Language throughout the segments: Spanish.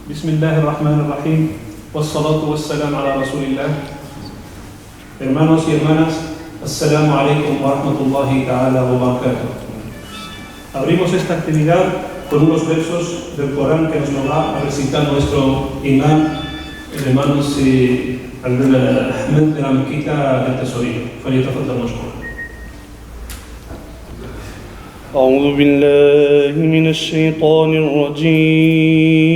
Bismillahirrahmanirrahim. Wassalatu wassalam ala Rasulillah. Hermanos y hermanas, assalamu alaikum wa rahmatullahi ta'ala wa barakatuh. Abrimos esta actividad con unos versos del Corán que nos lo va a recitar nuestro imán, el hermano Ahmed de la Mequita del Tesorero. فليتفضل مشكورا. أعوذ بالله من الشيطان الرجيم.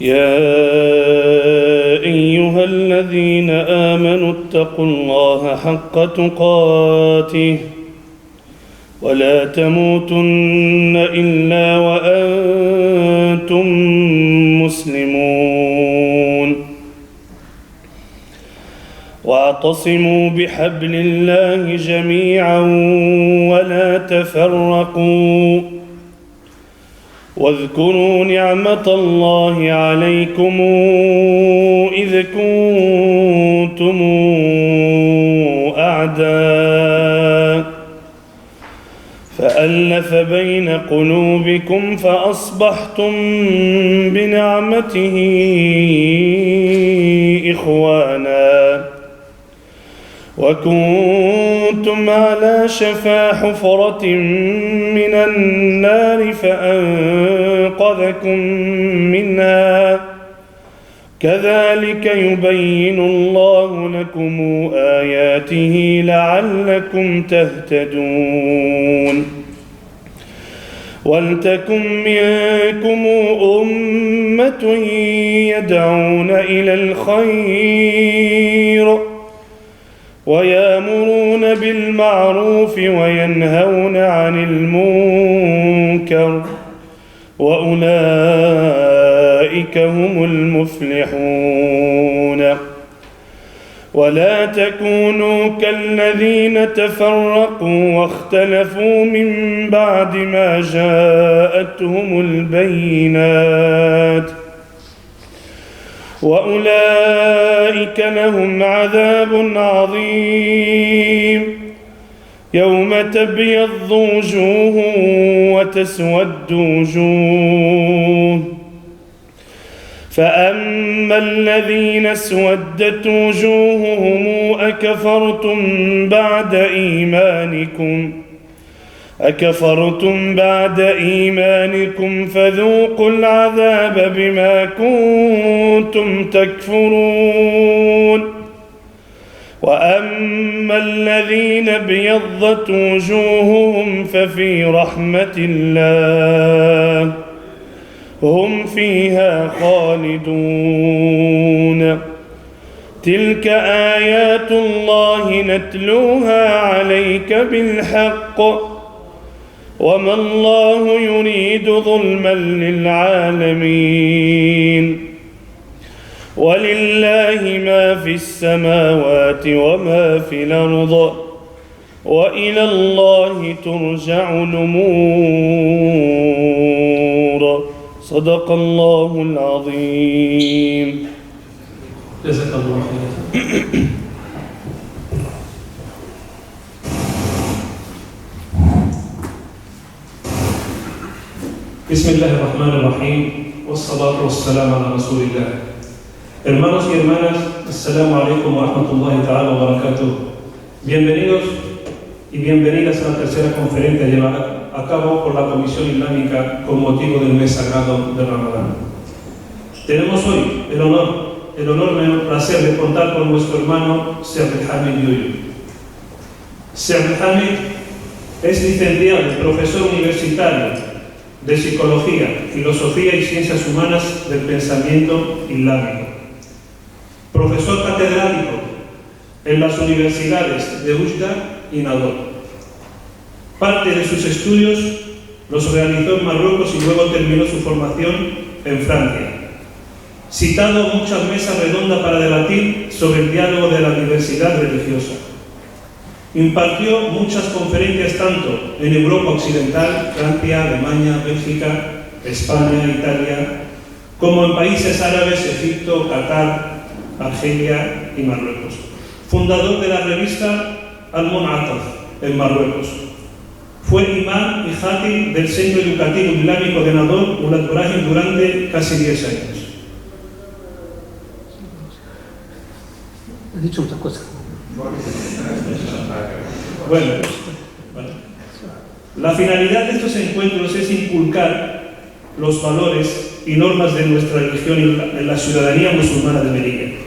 يا أيها الذين آمنوا اتقوا الله حق تقاته ولا تموتن إلا وأنتم مسلمون واعتصموا بحبل الله جميعا ولا تفرقوا واذكروا نعمة الله عليكم إذ كنتم أعداء فألف بين قلوبكم فأصبحتم بنعمته إخوانا وكنتم على شفا حفرة من النار فأنقذكم منها كذلك يبين الله لكم آياته لعلكم تهتدون ولتكن منكم أمة يدعون إلى الخير ويأمرون بالمعروف وينهون عن المنكر وأولئك هم المفلحون ولا تكونوا كالذين تفرقوا واختلفوا من بعد ما جاءتهم البينات وأولئك لهم عذاب عظيم يوم تبيض وجوه وتسود وجوه فأما الذين اسودت وجوههم أكفرتم بعد إيمانكم فذوقوا العذاب بما كنتم تكفرون وأما الذين ابيضت وجوههم ففي رحمة الله هم فيها خالدون تلك آيات الله نتلوها عليك بالحق وما الله يريد ظلما للعالمين ولله ما في السماوات وما في الأرض وإلى الله ترجع الأمور صدق الله العظيم. جزاك الله خيرا. بسم الله الرحمن الرحيم والصلاة والسلام على رسول الله. Hermanos y hermanas, assalamu alaikum wa rahmatullahi ta'ala wa barakatuh. Bienvenidos y bienvenidas a la tercera conferencia llevada a cabo por la Comisión Islámica con motivo del mes sagrado de Ramadán. Tenemos hoy el enorme placer de contar con nuestro hermano Sheikh Hamid Yuyu. Sheikh Hamid es licenciado y profesor universitario de Psicología, Filosofía y Ciencias Humanas del Pensamiento Islámico. Profesor catedrático en las universidades de Ujda y Nador. Parte de sus estudios los realizó en Marruecos y luego terminó su formación en Francia. Citado en muchas mesas redondas para debatir sobre el diálogo de la diversidad religiosa. Impartió muchas conferencias tanto en Europa Occidental, Francia, Alemania, Bélgica, España, Italia, como en países árabes, Egipto, Qatar, Argelia y Marruecos. Fundador de la revista Al-Mun'ataf en Marruecos. Fue imán y jatib del Centro Educativo Islámico de Nador, Ulad Ibrahim, durante casi 10 años. He dicho muchas cosas. Bueno, la finalidad de estos encuentros es inculcar los valores y normas de nuestra religión en la ciudadanía musulmana de Melilla,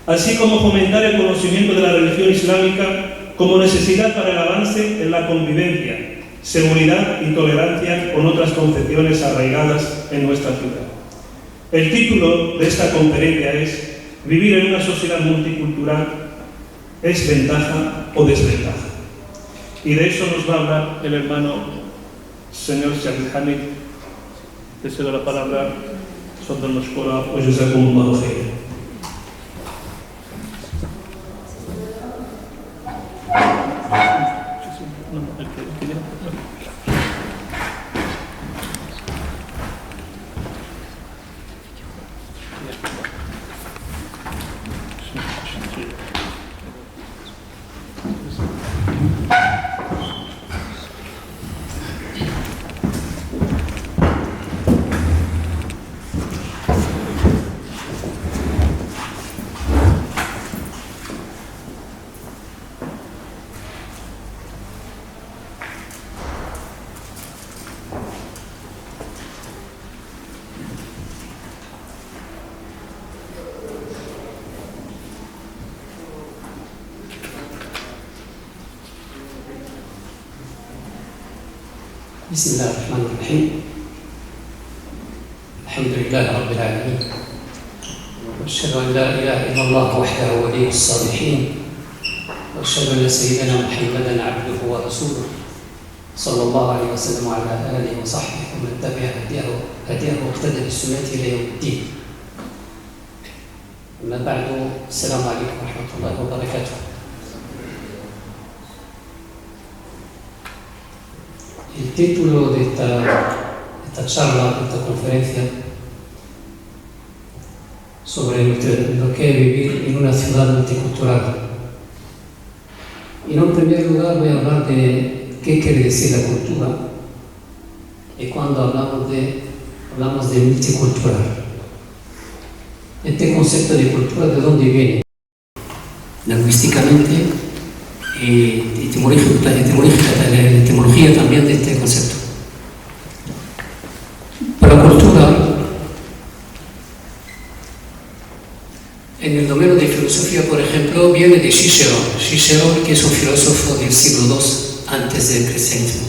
así como fomentar el conocimiento de la religión islámica como necesidad para el avance en la convivencia, seguridad y tolerancia con otras concepciones arraigadas en nuestra ciudad. El título de esta conferencia es ¿Vivir en una sociedad multicultural es ventaja o desventaja? Y de eso nos va a hablar el hermano señor Shahid Hamid. Le cedo la palabra. Tafadhal mashkura wa jazakumullahu khairan. بسم الله الرحمن الرحيم. الحمد لله رب العالمين، وأشهد أن لا إله إلا الله وحده ولي الصالحين، وأشهد أن سيدنا محمدا عبده ورسوله صلى الله عليه وسلم وعلى آله وصحبه ومن تبع هديه واقتدى بسنته إلى يوم الدين. أما بعد، السلام عليكم ورحمة الله وبركاته. El título de esta charla, de esta conferencia, sobre lo que es vivir en una ciudad multicultural. Y en primer lugar voy a hablar de qué quiere decir la cultura y cuando hablamos de multicultural. Este concepto de cultura, ¿de dónde viene? Lingüísticamente, la etimología también de este concepto. Para la cultura, en el dominio de filosofía, por ejemplo, viene de Cicerón, que es un filósofo del siglo II antes del cristianismo.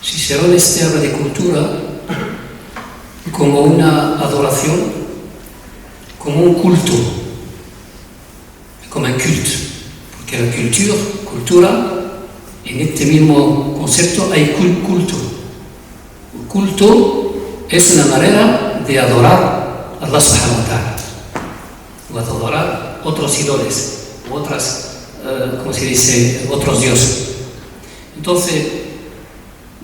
Cicerón habla de cultura como una adoración, como un culto, como un culto. Que la cultura, en este mismo concepto hay culto. El culto es una manera de adorar a Allah subhanahu wa ta'ala, o de adorar otros ídolos, otros dioses. Entonces,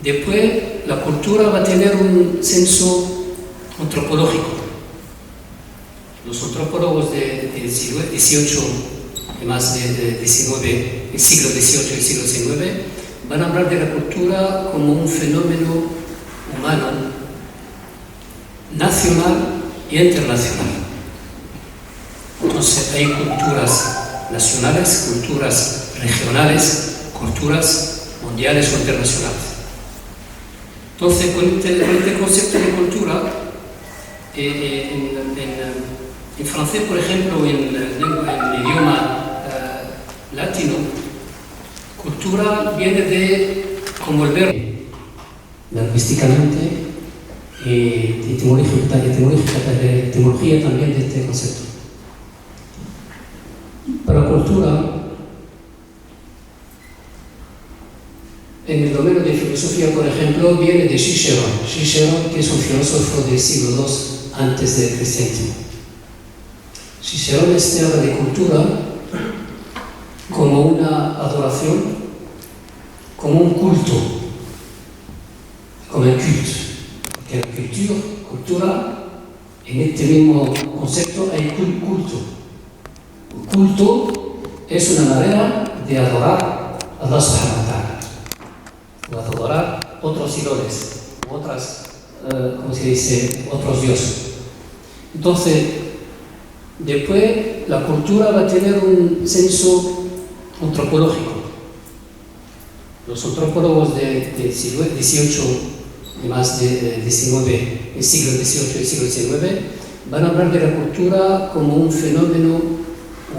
después la cultura va a tener un senso antropológico. Los antropólogos del siglo XVIII, más del siglo XVIII y el siglo XIX, van a hablar de la cultura como un fenómeno humano, nacional y internacional. Entonces hay culturas nacionales, culturas regionales, culturas mundiales o internacionales. Entonces, con este concepto de cultura, en francés, por ejemplo, en el idioma latino, cultura viene de como el verbo. Lingüísticamente, etimología también de este concepto. Para la cultura, en el dominio de filosofía, por ejemplo, viene de Cicerón, que es un filósofo del siglo II antes del cristianismo. Cicerón habla de cultura como una adoración, como un culto, como el culto. Porque la cultura, en este mismo concepto hay culto. El culto es una manera de adorar a Allah subhanahu wa ta'ala. o adorar otros ídolos, otras, ¿cómo se dice?, otros dioses. Entonces, después la cultura va a tener un senso antropológico. Los antropólogos del siglo XVIII y más de XIX, el siglo XVIII y el siglo XIX, van a hablar de la cultura como un fenómeno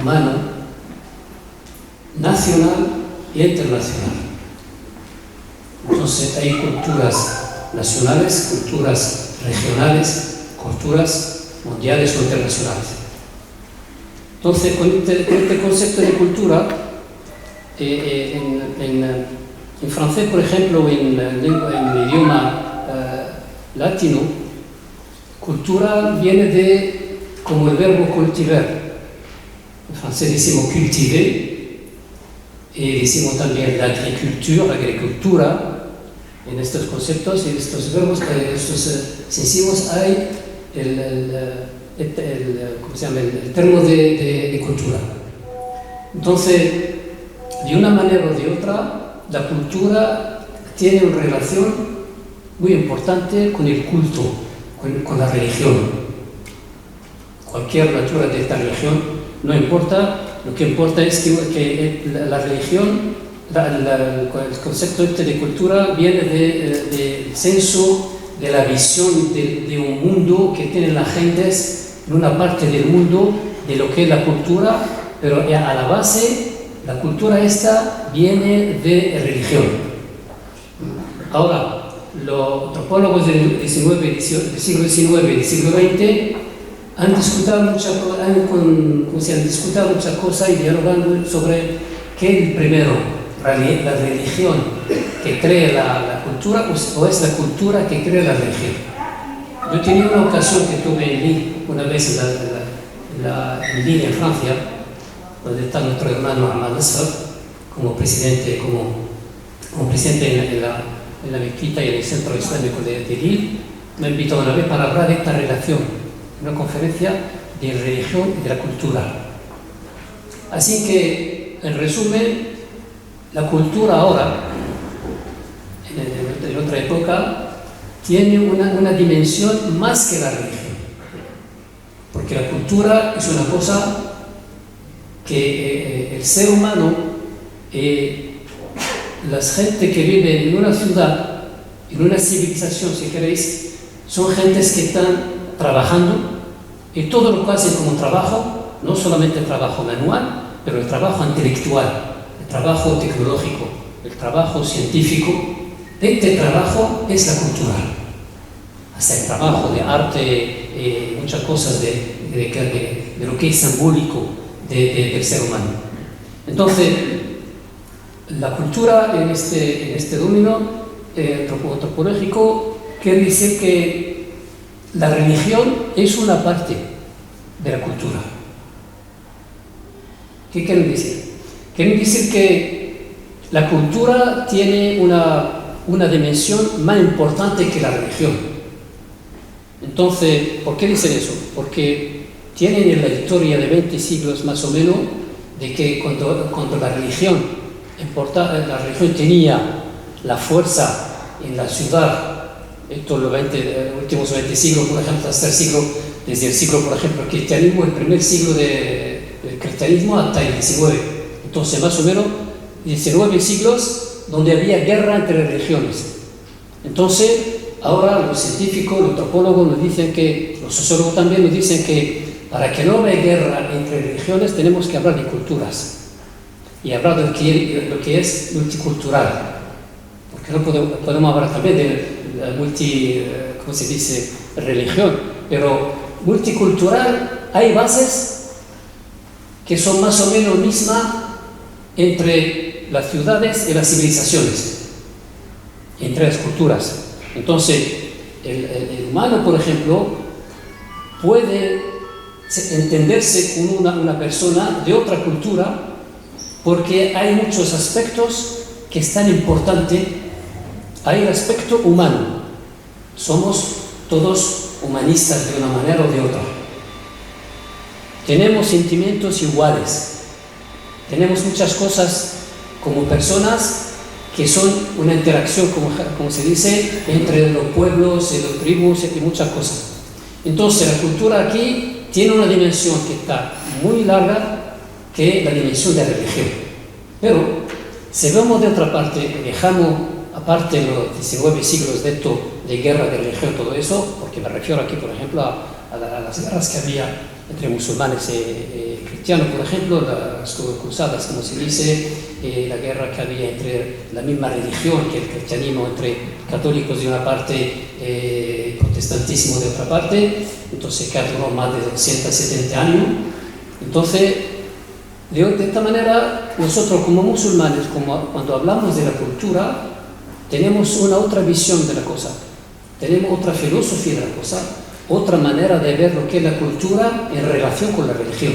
humano, nacional e internacional. Entonces hay culturas nacionales, culturas regionales, culturas mundiales o internacionales. Entonces, con este concepto de cultura, en francés, por ejemplo, en el idioma latino, cultura viene de como el verbo cultivar. En francés decimos cultiver, y decimos también la agricultura. En estos conceptos y estos verbos, estos sencillos, hay ¿cómo se llama?, el término de cultura. Entonces, de una manera o de otra, la cultura tiene una relación muy importante con el culto, con la religión. Cualquier natura de esta religión, no importa, lo que importa es que la religión, el concepto de cultura viene del senso, de la visión de un mundo que tienen las gentes en una parte del mundo de lo que es la cultura, pero a la base, la cultura esta viene de religión. Ahora, los antropólogos del siglo XIX y del siglo XX han discutido muchas cosas y dialogando sobre qué es el primero, la religión que crea la cultura o es la cultura que crea la religión. Yo tenía una ocasión que tuve una vez en línea en Francia, donde está nuestro hermano Ahmad Nasser como presidente en la mezquita y en el centro islámico de Lille. Me invitó una vez para hablar de esta relación, una conferencia de religión y de la cultura. Así que, en resumen, la cultura ahora, en otra época, tiene una dimensión más que la religión. Porque la cultura es una cosa que el ser humano, las gente que vive en una ciudad, en una civilización, si queréis, son gentes que están trabajando y todo lo que hacen como trabajo, no solamente el trabajo manual, pero el trabajo intelectual, el trabajo tecnológico, el trabajo científico. Este trabajo es la cultura. Hasta el trabajo de arte, muchas cosas de lo que es simbólico del ser humano. Entonces, la cultura en este dominio antropológico quiere decir que la religión es una parte de la cultura. ¿Qué quieren decir? Quieren decir que la cultura tiene una dimensión más importante que la religión. Entonces, ¿por qué dicen eso? Porque tienen en la historia de 20 siglos más o menos de que cuando la religión tenía la fuerza en la ciudad, estos los últimos 20 siglos, por ejemplo, hasta el siglo, desde el siglo, por ejemplo, el cristianismo, el primer siglo del cristianismo hasta el 19. Entonces, más o menos, 19 siglos donde había guerra entre religiones. Entonces, ahora los científicos, los antropólogos nos dicen que, los sociólogos también nos dicen que para que no haya guerra entre religiones tenemos que hablar de culturas y hablar de lo que es multicultural. Porque no podemos hablar también de ¿cómo se dice?, religión, pero multicultural hay bases que son más o menos mismas entre las ciudades y las civilizaciones, entre las culturas. Entonces, el humano, por ejemplo, puede entenderse con una persona de otra cultura porque hay muchos aspectos que es tan importante. Hay el aspecto humano. Somos todos humanistas de una manera o de otra. Tenemos sentimientos iguales. Tenemos muchas cosas como personas que son una interacción, como se dice, entre los pueblos y las tribus y muchas cosas. Entonces, la cultura aquí tiene una dimensión que está muy larga, que es la dimensión de la religión. Pero, si vemos de otra parte, dejamos aparte los 19 siglos de esto, de guerra, de religión, todo eso, porque me refiero aquí, por ejemplo, a las guerras que había entre musulmanes y cristianos, por ejemplo, las cruzadas, como se dice, la guerra que había entre la misma religión que el cristianismo, entre católicos de una parte, protestantismo de otra parte, entonces que duró más de 270 años. Entonces, de esta manera, nosotros como musulmanes, cuando hablamos de la cultura, tenemos una otra visión de la cosa, tenemos otra filosofía de la cosa, otra manera de ver lo que es la cultura en relación con la religión.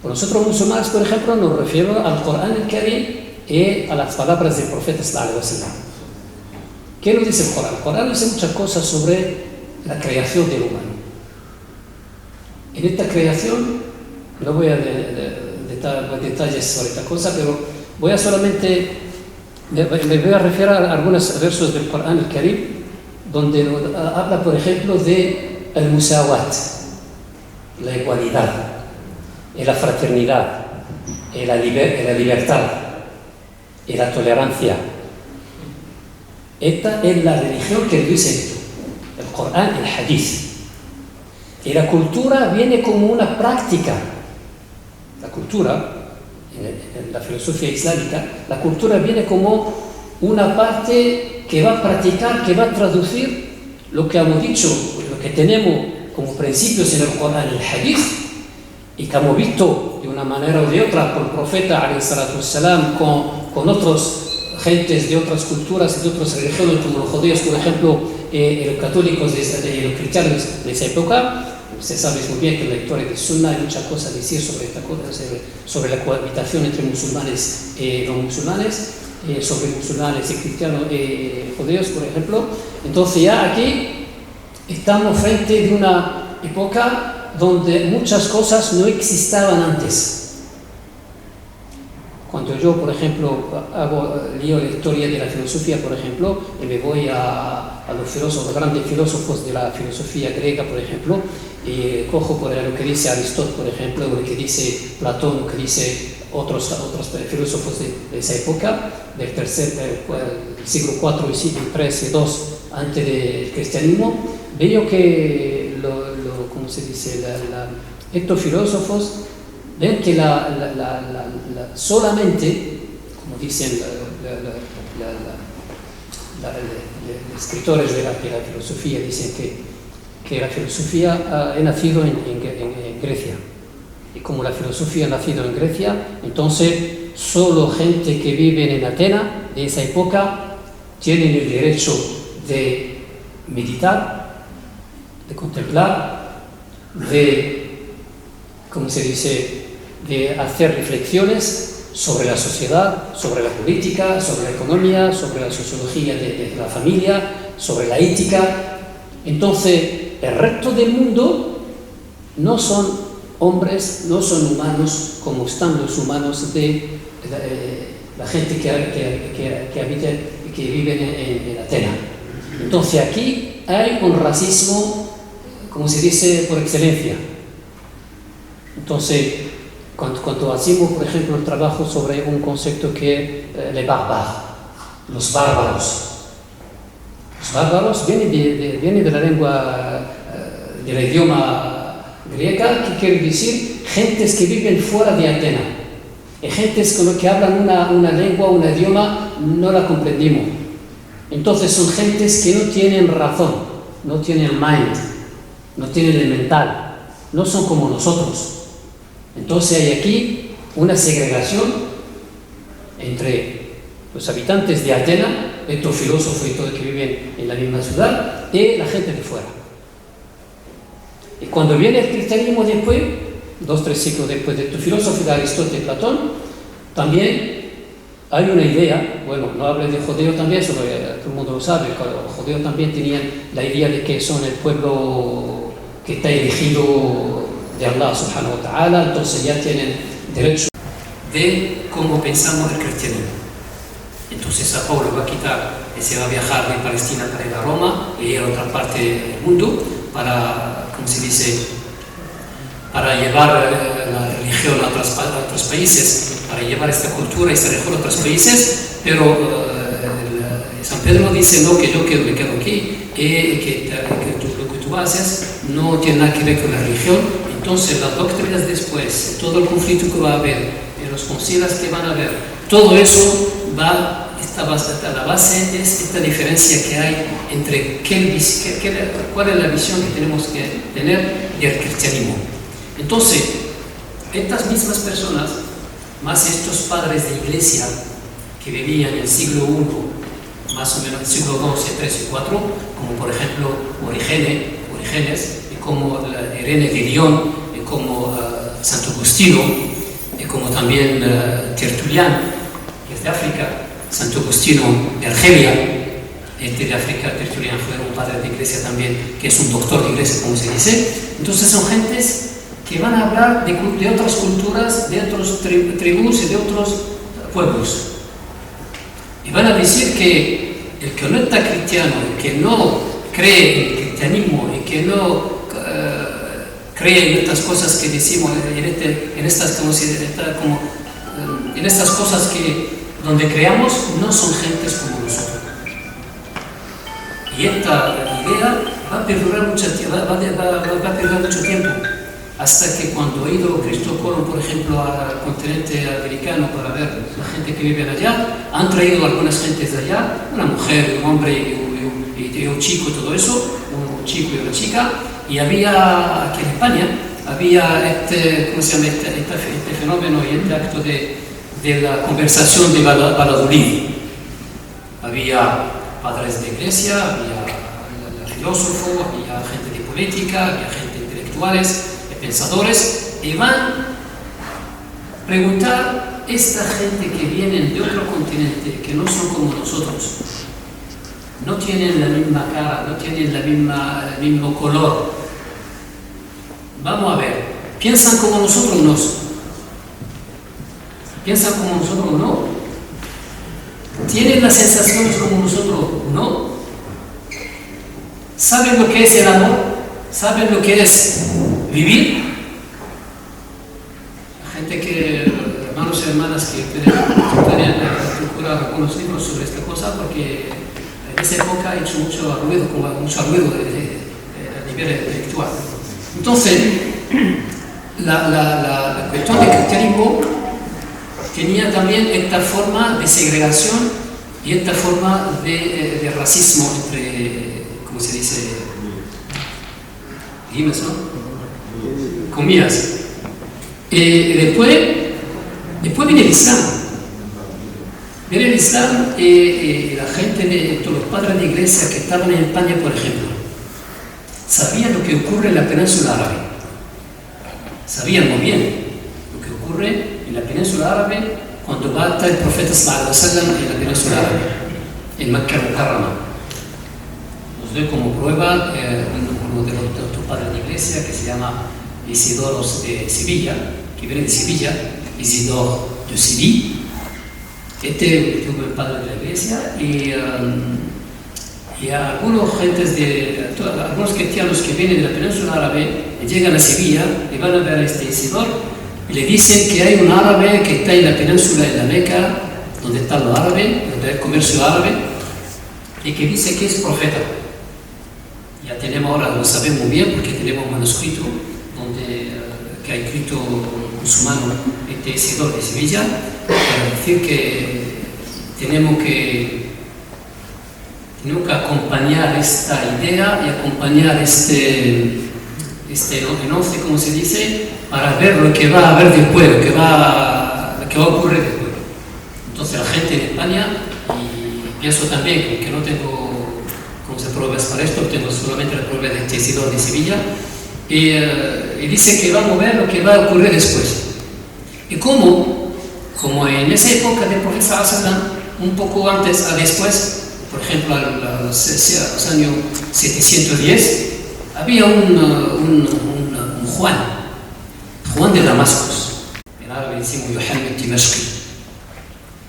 Por nosotros musulmanes, por ejemplo, nos refiero al Corán el Karim y a las palabras del profeta sallallahu alaihi wasallam. ¿Qué nos dice el Corán? El Corán dice muchas cosas sobre la creación del humano. En esta creación, no voy a dar detalles sobre esta cosa, pero voy a solamente, me voy a referir a algunos versos del Corán el Karim, donde habla, por ejemplo, de el musawat, la igualdad, la fraternidad, la libertad, la tolerancia. Esta es la religión que dice esto, el Corán, el Hadith. Y la cultura viene como una práctica. La cultura, en la filosofía islámica, la cultura viene como una parte que va a practicar, que va a traducir lo que hemos dicho, lo que tenemos como principios en el Corán y el Hadith, y que hemos visto de una manera o de otra por el profeta alayhi salatu wassalam, con otros gentes de otras culturas y de otras religiones, como los judíos, por ejemplo, los católicos y los cristianos de esa época. Usted sabe muy bien que en la historia de Sunna hay muchas cosas a decir sobre esta cosa, sobre la cohabitación entre musulmanes y no musulmanes, sobre musulmanes y cristianos y judíos, por ejemplo. Entonces ya aquí estamos frente de una época donde muchas cosas no existaban antes. Cuando yo, por ejemplo, leo la historia de la filosofía, por ejemplo, y me voy a los filósofos, los grandes filósofos de la filosofía griega, por ejemplo, y cojo por lo que dice Aristóteles, por ejemplo, lo que dice Platón, lo que dice otros filósofos de esa época, del siglo IV y siglo III y II antes del cristianismo, veo que ¿cómo se dice? Estos filósofos ven que solamente, como dicen los escritores de la filosofía, dicen que la filosofía ha nacido en Grecia. Y como la filosofía ha nacido en Grecia, entonces solo gente que vive en Atenas de esa época tienen el derecho de meditar, de contemplar, ¿cómo se dice?, de hacer reflexiones sobre la sociedad, sobre la política, sobre la economía, sobre la sociología de la familia, sobre la ética. Entonces, el resto del mundo no son hombres, no son humanos como están los humanos de la gente que habita, que vive en Atenas. Entonces, aquí hay un racismo, como se dice, por excelencia. Entonces, cuando hacemos, por ejemplo, el trabajo sobre un concepto que es les barbares, los bárbaros. Los bárbaros viene de la lengua, del idioma griega, que quiere decir gentes que viven fuera de Atenas. Y gentes con los que hablan una lengua, un idioma, no la comprendimos. Entonces son gentes que no tienen razón, no tienen mind, no tienen el mental, no son como nosotros. Entonces hay aquí una segregación entre los habitantes de Atenas, estos filósofos y todos que viven en la misma ciudad, y la gente de fuera. Y cuando viene el cristianismo después, 2-3 siglos después de estos filósofos de Aristóteles y Platón, también hay una idea, bueno, no hablé de judeo también, todo el mundo lo sabe, los judeos también tenían la idea de que son el pueblo que está elegido de Allah subhanahu wa ta'ala, entonces ya tienen derecho de cómo pensamos el cristianismo. Entonces San Pablo va a quitar y se va a viajar de Palestina para ir a Roma y ir a otra parte del mundo para, ¿cómo se dice?, para llevar la religión a otros países, para llevar esta cultura, esta religión a otros países, pero San Pedro dice, no, que yo me quedo aquí, que lo que tú haces no tiene nada que ver con la religión. Entonces las doctrinas después, todo el conflicto que va a haber, los concilios que van a haber, todo eso la base es esta diferencia que hay entre cuál es la visión que tenemos que tener del cristianismo. Entonces, estas mismas personas, más estos padres de iglesia que vivían en el siglo I, más o menos en el siglo II, III y IV, como por ejemplo Orígenes, y como Irene de Lyon, y como Santo Agustino, y como también Tertuliano, que es de África, Santo Agustino de Argelia, de África, Tertuliano fue un padre de iglesia también, que es un doctor de iglesia, como se dice. Entonces son gentes que van a hablar de otras culturas, de otras tribus y de otros pueblos. Y van a decir que el que no está cristiano, el que no cree en el cristianismo y que no cree en estas cosas que decimos, en estas cosas que donde creamos, no son gentes como nosotros. Y esta idea va a perdurar mucho tiempo, hasta que cuando ha ido Cristóbal Colón, por ejemplo, al continente americano para ver la gente que vive allá, han traído algunas gentes de allá, una mujer, un hombre y un chico, todo eso, un chico y una chica, y había aquí en España, había este fenómeno y este acto de la conversación de Valladolid. Había padres de iglesia, había filósofos, había gente de política, había gente de intelectuales, de pensadores, y van a preguntar a esta gente que vienen de otro continente, que no son como nosotros, no tienen la misma cara, no tienen el mismo color. Vamos a ver, ¿piensan como nosotros o no? ¿Piensan como nosotros o no? ¿Tienen las sensaciones como nosotros o no? ¿Saben lo que es el amor? ¿Saben lo que es vivir? La gente que, hermanos y hermanas que pueden procurar algunos libros sobre esta cosa, porque en esa época ha hecho mucho ruido a nivel intelectual. Entonces, la cuestión del cristianismo tenía también esta forma de segregación y esta forma de racismo entre, ¿cómo se dice? Comillas, ¿no? Comillas. Después viene el Islam. Viene el Islam y la gente, todos los padres de iglesia que estaban en España, por ejemplo, sabían lo que ocurre en la península árabe. Sabían muy bien lo que ocurre en la península árabe cuando va a estar el profeta sallallahu alaihi wasallam en la península árabe, en Mecca al-Mukarrama. Nos doy como prueba uno de los padres de iglesia que se llama Isidoro de Sevilla, que viene de Sevilla, Isidoro de Sevilla. Este fue el padre de la iglesia y a algunos cristianos que vienen de la península árabe llegan a Sevilla y van a ver a este Isidoro y le dicen que hay un árabe que está en la península de la Meca, donde están los árabes, donde hay el comercio árabe, y que dice que es profeta. Ya tenemos ahora, lo sabemos bien porque tenemos un manuscrito que ha escrito con su mano este Isidoro de Sevilla, para decir que tenemos que acompañar esta idea y acompañar este enfoque, como se dice, para ver lo que va a haber después, lo que va a ocurrir después. Entonces la gente en España, y pienso también que no tengo pruebas para esto, tengo solamente la prueba de Isidoro de Sevilla, y dice que vamos a ver lo que va a ocurrir después. Y como en esa época del profeta sallallahu alaihi wasallam, un poco antes a después, por ejemplo a los años 710, había un Juan de Damasco, en árabe decimos Yohanna Dimashqi.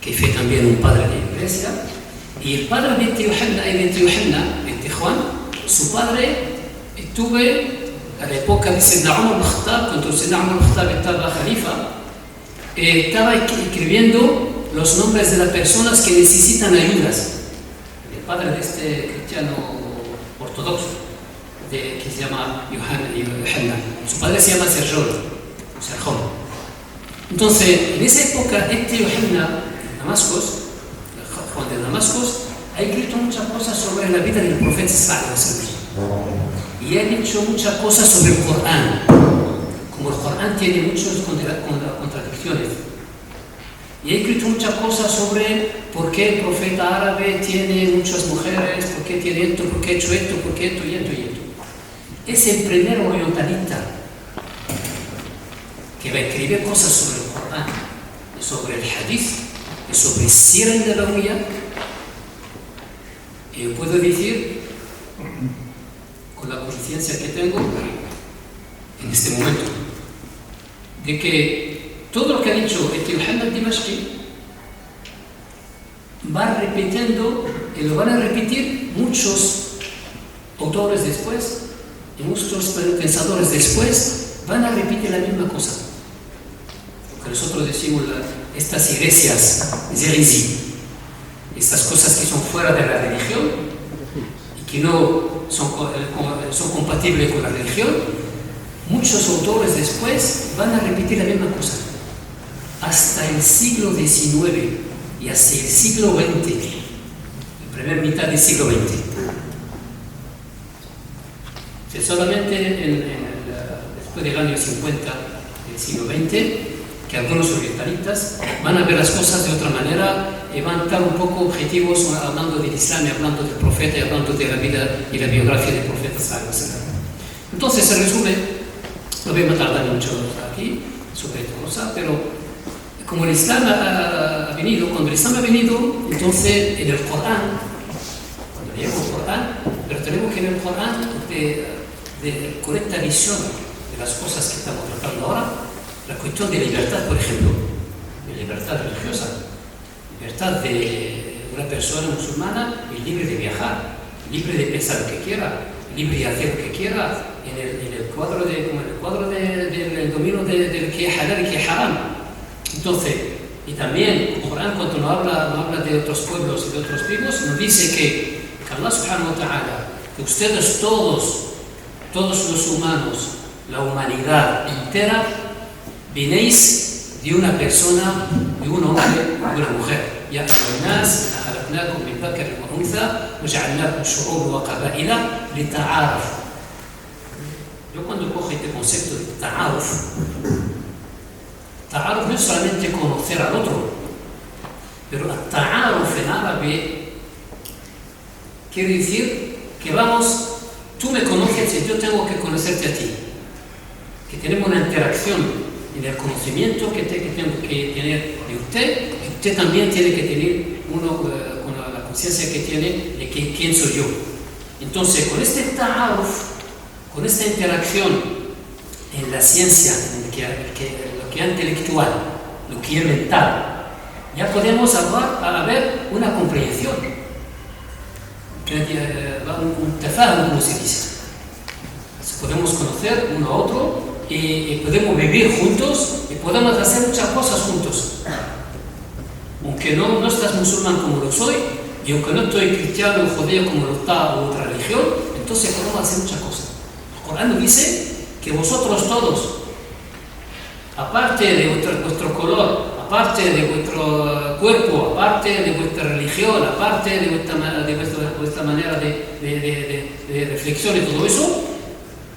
que fue también un padre de la iglesia, y el padre de Tío Yohanna y de Tío Yohanna, de Juan, su padre estuvo a la época de Sayyidina Umar al-Khattab, cuando Sayyidina Umar al-Khattab estaba Khalifa, estaba escribiendo los nombres de las personas que necesitan ayudas. El padre de este cristiano ortodoxo, que se llama Yohanna. Su padre se llama Serjón. Entonces, en esa época, este Yohanna de Damasco, Juan de Damasco, ha escrito muchas cosas sobre la vida del profeta Sallallahu Alaihi Wasallam. Y ha dicho muchas cosas sobre el Corán. Como el Corán tiene muchas contradicciones. Y ha escrito muchas cosas sobre por qué el profeta árabe tiene muchas mujeres, por qué tiene esto, por qué ha hecho esto, por qué esto y esto y esto. Es el primer orientalista que va a escribir cosas sobre el Corán, y sobre el Hadith, y sobre el Sira Nabawiyya. Y yo puedo decir, con la conciencia que tengo en este momento, de que todo lo que ha dicho este Yohanna al-Dimashqi va repitiendo, y lo van a repetir muchos autores después, y muchos pensadores después, van a repetir la misma cosa. Lo que nosotros decimos, estas iglesias, estas cosas que son fuera de la religión y que no son compatibles con la religión, muchos autores después van a repetir la misma cosa. Hasta el siglo XIX y hasta el siglo XX, la primera mitad del siglo XX. Si solamente después del año 50 del siglo XX, que algunos orientalistas van a ver las cosas de otra manera y van a estar un poco objetivos hablando del Islam, y hablando del profeta, y hablando de la vida y la biografía del profeta Sallallahu Alaihi Wasallam. Entonces, en resumen, no voy a tardar mucho aquí sobre esta cosa, pero como el Islam ha venido, cuando el Islam ha venido, entonces en el Corán, cuando leemos el Corán, pero tenemos que en el Corán de correcta visión de las cosas que estamos tratando ahora, la cuestión de libertad, por ejemplo, de libertad religiosa, libertad de una persona musulmana es libre de viajar, libre de pensar lo que quiera, libre de hacer lo que quiera, en el cuadro del dominio del que es halal y que es haram. Entonces, y también el Corán, cuando nos habla de otros pueblos y de otros tribus, nos dice que Allah subhanahu wa ta'ala, que ustedes todos los humanos, la humanidad entera, vinéis de una persona, de un hombre y una mujer. Ya ayyuhan-nas, khalaqnakum min dhakarin wa untha wa ja'alnakum shu'uban wa qaba'ila lita'arafu. Yo cuando cojo este concepto de ta'aruf no es solamente conocer al otro, pero ta'aruf en árabe quiere decir que tú me conoces y yo tengo que conocerte a ti, que tenemos una interacción en el conocimiento que tengo que tener de usted, y usted también tiene que tener con la conciencia que tiene de quién soy yo. Entonces, con este ta'aruf, con esta interacción en la ciencia, en lo que es intelectual, lo que es mental, ya podemos haber una comprensión, un tafahum, como se dice. Podemos conocer uno a otro y podemos vivir juntos y podemos hacer muchas cosas juntos. Aunque no estás musulmán como lo soy, y aunque no estoy cristiano o judío como lo está otra religión, entonces podemos hacer muchas cosas. El Corán nos dice que vosotros todos, aparte de vuestro color, aparte de vuestro cuerpo, aparte de vuestra religión, aparte de vuestra manera de reflexión y todo eso,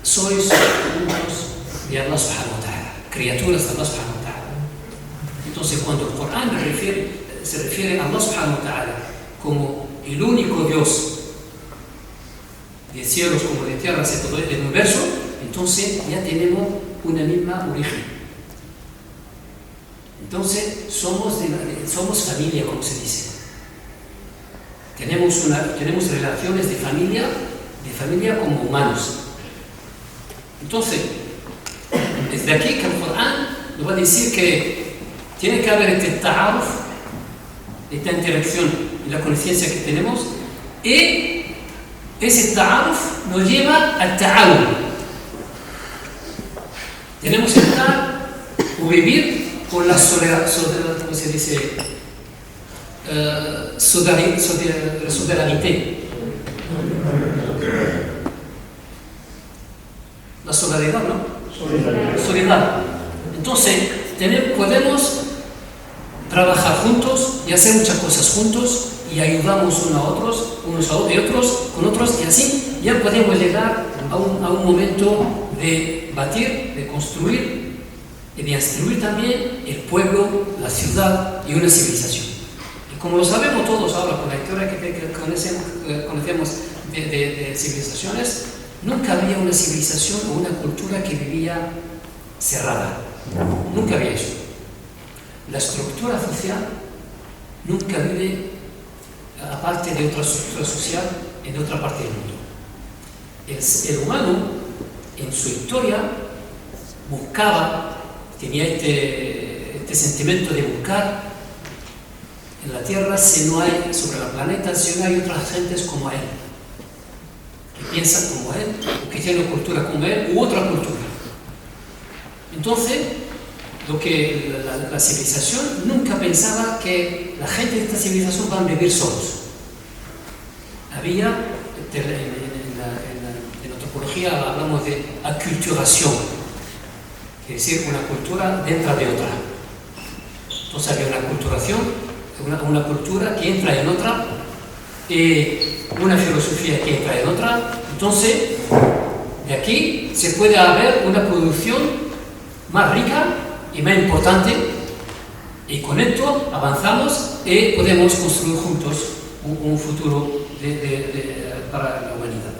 sois hijos de Allah subhanahu wa ta'ala, criaturas de Allah subhanahu wa ta'ala. Entonces, cuando el Corán se refiere a Allah subhanahu wa ta'ala como el único Dios de cielos como de tierras y todo el universo, entonces ya tenemos una misma origen. Entonces somos familia, como se dice. Tenemos relaciones de familia como humanos. Entonces, desde aquí que el Corán nos va a decir que tiene que haber este ta'aruf esta interacción y la conciencia que tenemos, y ese ta'aruf nos lleva al ta'awun. Tenemos que estar o vivir con la solidaridad, ¿cómo se dice? Solidaridad. La solidaridad, ¿no? Solidaridad. Entonces, podemos trabajar juntos y hacer muchas cosas juntos y ayudamos unos a otros, con otros, y así ya podemos llegar a un momento de batir, de construir y de instruir también el pueblo, la ciudad y una civilización. Y como lo sabemos todos ahora con la historia que conocemos de civilizaciones, nunca había una civilización o una cultura que vivía cerrada. Nunca había eso. La estructura social nunca vive aparte de otra estructura social en otra parte del mundo. El ser humano, en su historia, tenía este sentimiento de buscar en la Tierra, si no hay, sobre el planeta, si no hay otras gentes como él, que piensan como él, o que tienen cultura como él, u otra cultura. Entonces, la civilización nunca pensaba que la gente de esta civilización van a vivir solos. Había, en antropología hablamos de aculturación, es decir, una cultura dentro de otra. Entonces había una aculturación, una cultura que entra en otra, y una filosofía que entra en otra. Entonces, de aquí se puede haber una producción más rica y más importante, y con esto avanzamos y podemos construir juntos un futuro para la humanidad.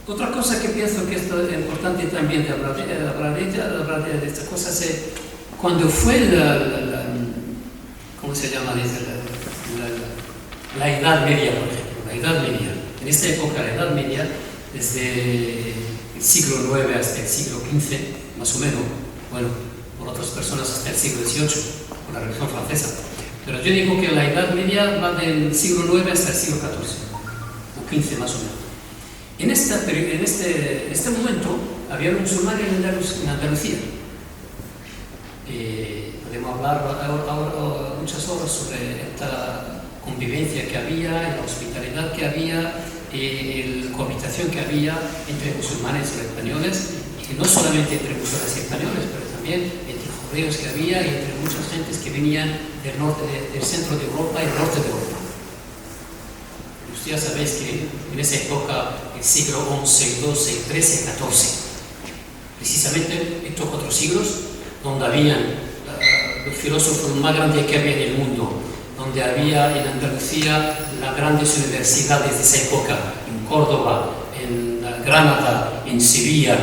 Otra cosa que pienso que es importante también de hablar de estas cosas es cuando fue ¿cómo se llama? La Edad Media, por ejemplo, la Edad Media. En esta época, la Edad Media, desde el siglo IX hasta el siglo XV, más o menos, bueno, por otras personas hasta el siglo XVIII, por la Revolución Francesa. Pero yo digo que la Edad Media va del siglo IX hasta el siglo XIV, o XV más o menos. En este momento había un musulmán en Andalucía. Podemos hablar ahora muchas horas sobre esta convivencia que había, la hospitalidad que había, la cohabitación que había entre musulmanes y españoles, y no solamente entre musulmanes y españoles, pero también entre judíos que había y entre muchas gentes que venían del centro de Europa y del norte de Europa. Ya sabéis que en esa época, el siglo XI, XII, XIII, XIV, precisamente estos 4 siglos, donde habían los filósofos más grandes que había en el mundo, donde había en Andalucía las grandes universidades de esa época, en Córdoba, en Granada, en Sevilla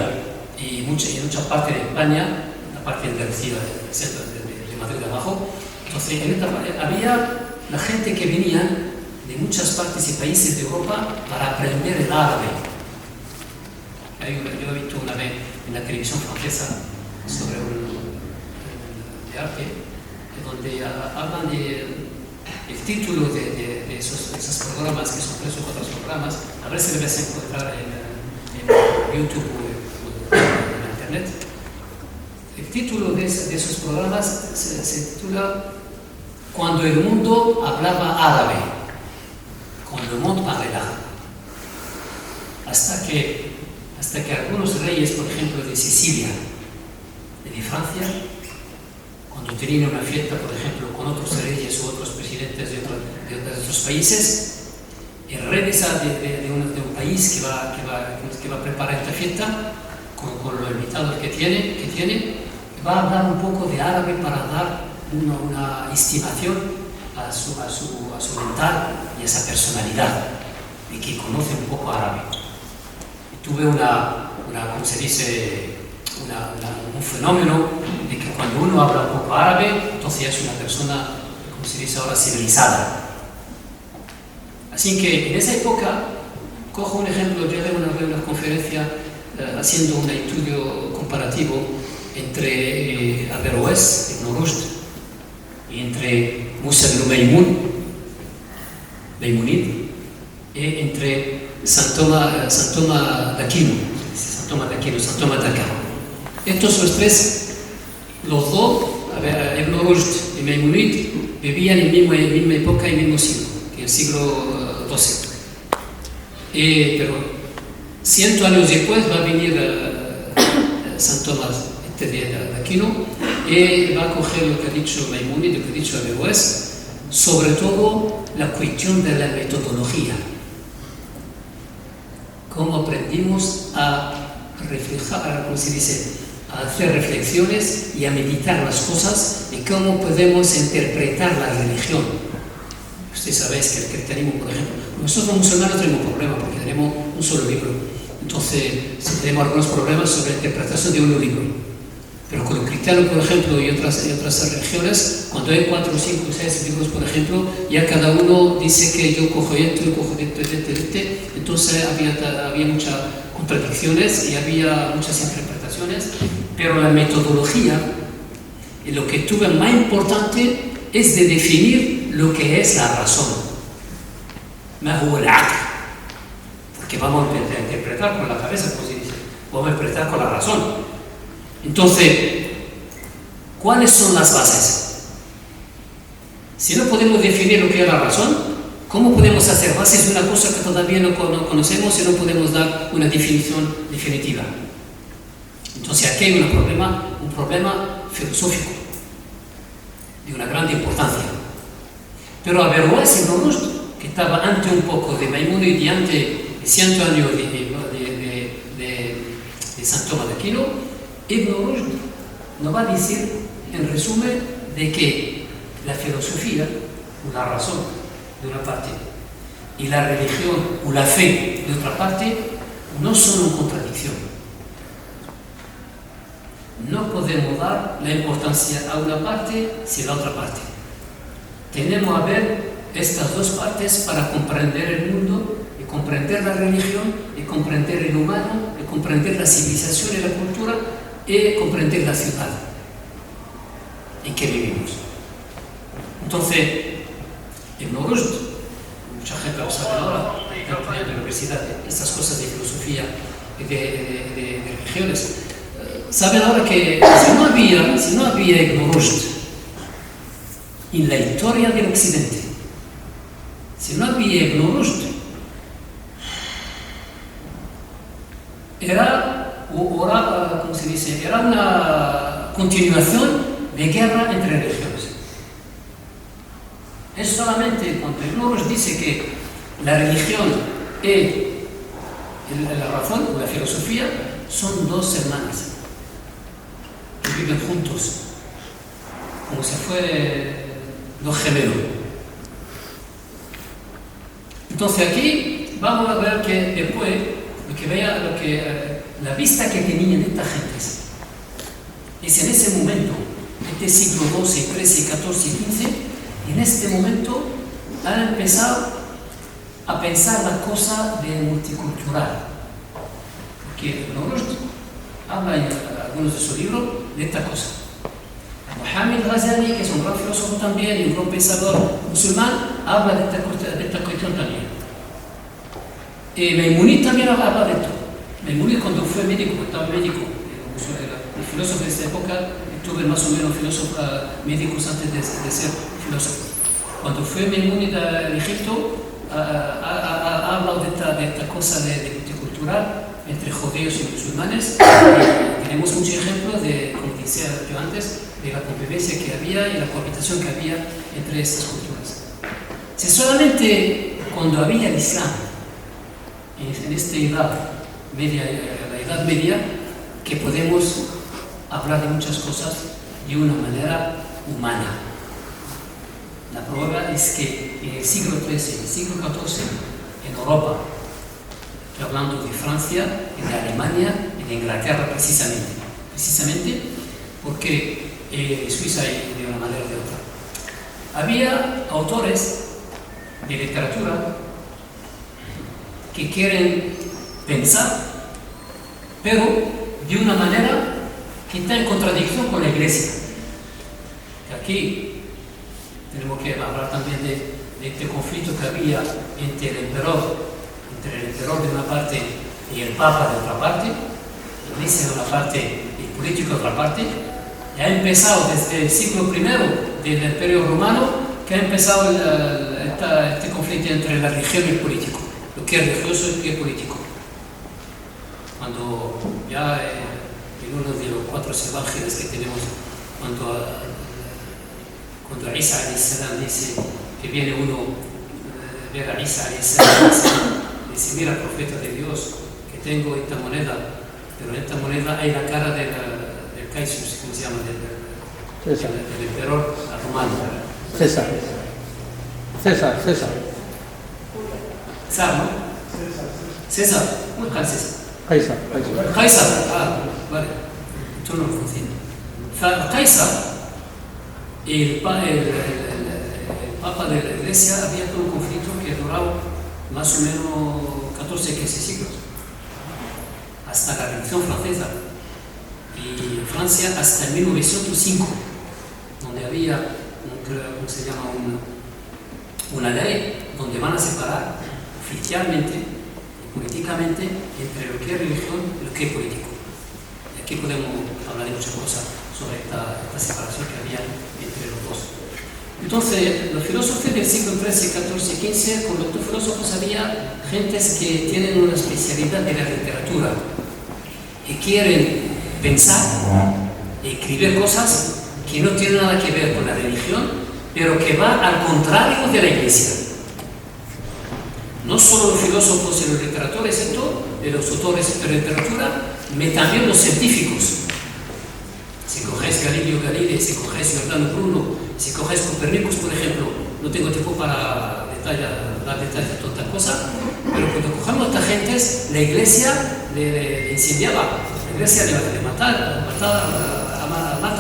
y en muchas partes de España, la parte de Andalucía, el centro de Madrid abajo. Entonces, había la gente que venía de muchas partes y países de Europa para aprender el árabe. Yo he visto una vez en la televisión francesa sobre de arte, donde hablan el título de esos programas, que son 3 o 4 programas, a ver si lo vas a encontrar en YouTube o en Internet. El título de esos programas se titula Cuando el mundo hablaba árabe. Cuando el mundo parlaba. Hasta que algunos reyes, por ejemplo, de Sicilia, de Francia, cuando tenían una fiesta, por ejemplo, con otros reyes u otros presidentes de otros países, el rey de un país que va a preparar esta fiesta, con los invitados que tiene, va a hablar un poco de árabe para dar una estimación a su mental y a esa personalidad, de que conoce un poco árabe. Y tuve ¿cómo se dice? Un fenómeno de que cuando uno habla un poco árabe, entonces es una persona, como se dice ahora, civilizada. Así que en esa época, cojo un ejemplo, yo de una conferencia haciendo un estudio comparativo entre Averroès, Ibn Rushd, y entre Musa ibn Maimunid, y entre San Tomás d'Aquino, Estos los tres, los dos, Ibn Rushd y Maimunid, vivían en la misma época y el mismo siglo, que el siglo XII. Pero 100 años después va a venir San Tomás de Aquino y va a coger lo que ha dicho Maimunid, lo que ha dicho Averroès, sobre todo la cuestión de la metodología. Cómo aprendimos a reflejar, ¿cómo se dice?, a hacer reflexiones y a meditar las cosas y cómo podemos interpretar la religión. Ustedes sabéis que el cristianismo, por ejemplo, nosotros los musulmanes tenemos un problema porque tenemos un solo libro. Entonces, si tenemos algunos problemas sobre la interpretación de un libro. Pero con los cristianos, por ejemplo, y otras religiones, cuando hay 4, 5, 6 libros, por ejemplo, ya cada uno dice que yo cojo esto, yo cojo esto. Entonces había muchas contradicciones y había muchas interpretaciones, pero la metodología, y lo que tuve más importante, es de definir lo que es la razón. Porque vamos a interpretar con la cabeza, como se dice, vamos a interpretar con la razón. Entonces, ¿cuáles son las bases? Si no podemos definir lo que es la razón, ¿cómo podemos hacer bases de una cosa que todavía no conocemos y no podemos dar una definición definitiva? Entonces aquí hay un problema filosófico de una gran importancia. Pero Averroès y Ibn Rushd, que estaba antes un poco de Maimunid y antes de 100 años de San Tomás de Aquino, Ibn Rushd nos va a decir, en resumen, de que la filosofía, o la razón, de una parte, y la religión, o la fe, de otra parte, no son en contradicción. No podemos dar la importancia a una parte sin la otra parte. Tenemos a ver estas dos partes para comprender el mundo, y comprender la religión, y comprender el humano, y comprender la civilización y la cultura, y comprender la ciudad en que vivimos. Entonces, Ibn Rushd, mucha gente lo sabe ahora, en la universidad, estas cosas de filosofía y de religiones, saben ahora que si no había Ibn Rushd en la historia del Occidente, si no había Ibn Rushd, ¿cómo se dice? Era una continuación de guerra entre religiones. Es solamente cuando Ibn Rushd dice que la religión y la razón o la filosofía son dos hermanas que viven juntos, como si fueran dos gemelos. Entonces aquí vamos a ver que después la vista que tenían estas gentes es en ese momento, este siglo XII, XIII, XIV y XV, en este momento han empezado a pensar la cosa de multicultural. Porque Ibn Rushd habla en algunos de sus libros de esta cosa. Mohammed Ghazali, que es un gran filósofo también y un gran pensador musulmán, habla de esta cuestión también. Maimunid también hablaba de esto. Maimunid, cuando fue médico, estaba médico, el filósofo de esta época, tuve más o menos médicos antes de ser filósofo. Cuando fue Maimunid a Egipto, ha hablado de esta cosa de multicultural entre judíos y musulmanes. Tenemos muchos ejemplos de, como decía yo antes, de la convivencia que había y la cohabitación que había entre estas culturas. Si solamente cuando había el Islam, en esta edad media, la Edad Media, que podemos hablar de muchas cosas de una manera humana. La prueba es que en el siglo XIII, en el siglo XIV, en Europa, estoy hablando de Francia, de Alemania y de Inglaterra precisamente porque Suiza y de una manera o de otra. Había autores de literatura que quieren pensar, pero de una manera que está en contradicción con la Iglesia. Aquí tenemos que hablar también de este conflicto que había entre el emperador de una parte y el Papa de otra parte, la Iglesia de una parte y el político de otra parte. Ya ha empezado desde el siglo I del Imperio Romano, que ha empezado este conflicto entre la religión y el político, lo que es religioso y lo que es político. Cuando ya en uno de los 4 evangelios que tenemos, cuando Isa dice que viene uno ver a Isa dice, mira, profeta de Dios, que tengo esta moneda, pero en esta moneda hay la cara del Caesar, ¿cómo se llama? Del emperador romano. César. César, ¿no? César. ¿Cómo es César? Caesar. Vale. Esto no funciona. Caesar, el Papa de la Iglesia, había todo un conflicto que duraba más o menos 14-15 siglos, hasta la Revolución Francesa. Y en Francia hasta 1905, donde había una ley donde van a separar oficialmente y políticamente entre lo que es religión y lo que es político. Y aquí podemos hablar de muchas cosas sobre esta separación que había entre los dos. Entonces, los filósofos del siglo XIII, XIV, XV, con los dos filósofos había gentes que tienen una especialidad de la literatura y quieren pensar y escribir cosas que no tienen nada que ver con la religión, pero que va al contrario de la Iglesia. No solo los filósofos y los literatores, los autores de literatura, sino también los científicos. Si coges Galileo Galilei, si coges Giordano Bruno, si coges Copérnicus, por ejemplo, no tengo tiempo para dar detalles de todas estas cosas, pero cuando cogemos a estas gentes, la Iglesia le incendiaba. La Iglesia le mata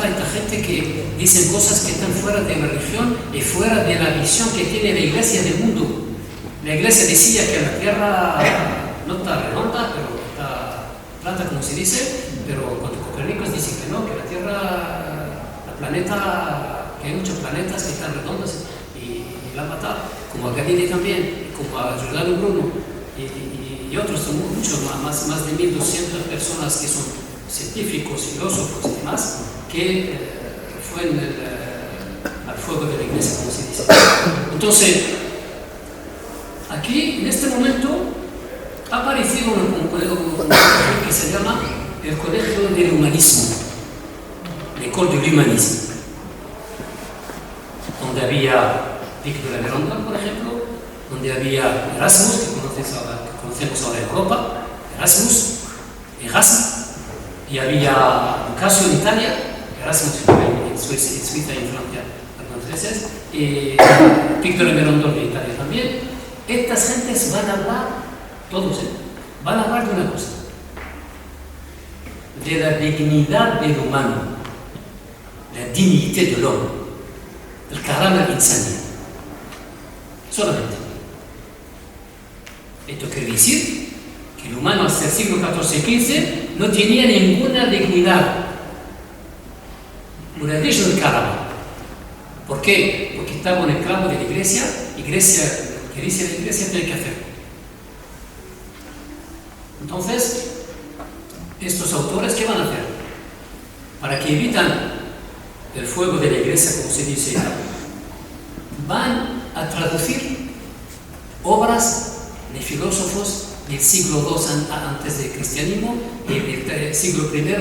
a esta gente que dicen cosas que están fuera de la religión y fuera de la visión que tiene la Iglesia del mundo. La Iglesia decía que la Tierra no está redonda, pero está plana, como se dice, pero cuando Copérnicus dice que no, que la Tierra, la planeta, que hay muchos planetas que están redondos y la mata, como a Galilei también, como a Giordano Bruno y otros, son muchos, más de 1200 personas que son científicos, filósofos y demás, que fue al fuego de la Iglesia, como se dice. Entonces, aquí, en este momento, ha aparecido un colegio que se llama el Colegio del Humanismo, l'École de l'Humanisme, donde había Víctor Legrand, por ejemplo, donde había Erasmus, que conocemos ahora en Europa, Erasmus, y había Boccaccio en Italia, Erasmus en Suiza y en Francia, algunas veces, y Víctor Legrand de Italia también. Estas gentes van a hablar, todos van a hablar de una cosa, de la dignidad del humano, la dignité de l'homme, el karama al-insani, solamente. Esto quiere decir que el humano hasta el siglo XIV-XV no tenía ninguna dignidad, una ley del karama. ¿Por qué? Porque estaba en el clavo de la Iglesia que dice la Iglesia tiene que hacer. Entonces, estos autores, ¿qué van a hacer? Para que evitan el fuego de la Iglesia, como se dice, van a traducir obras de filósofos del siglo II antes del cristianismo y del siglo I y II.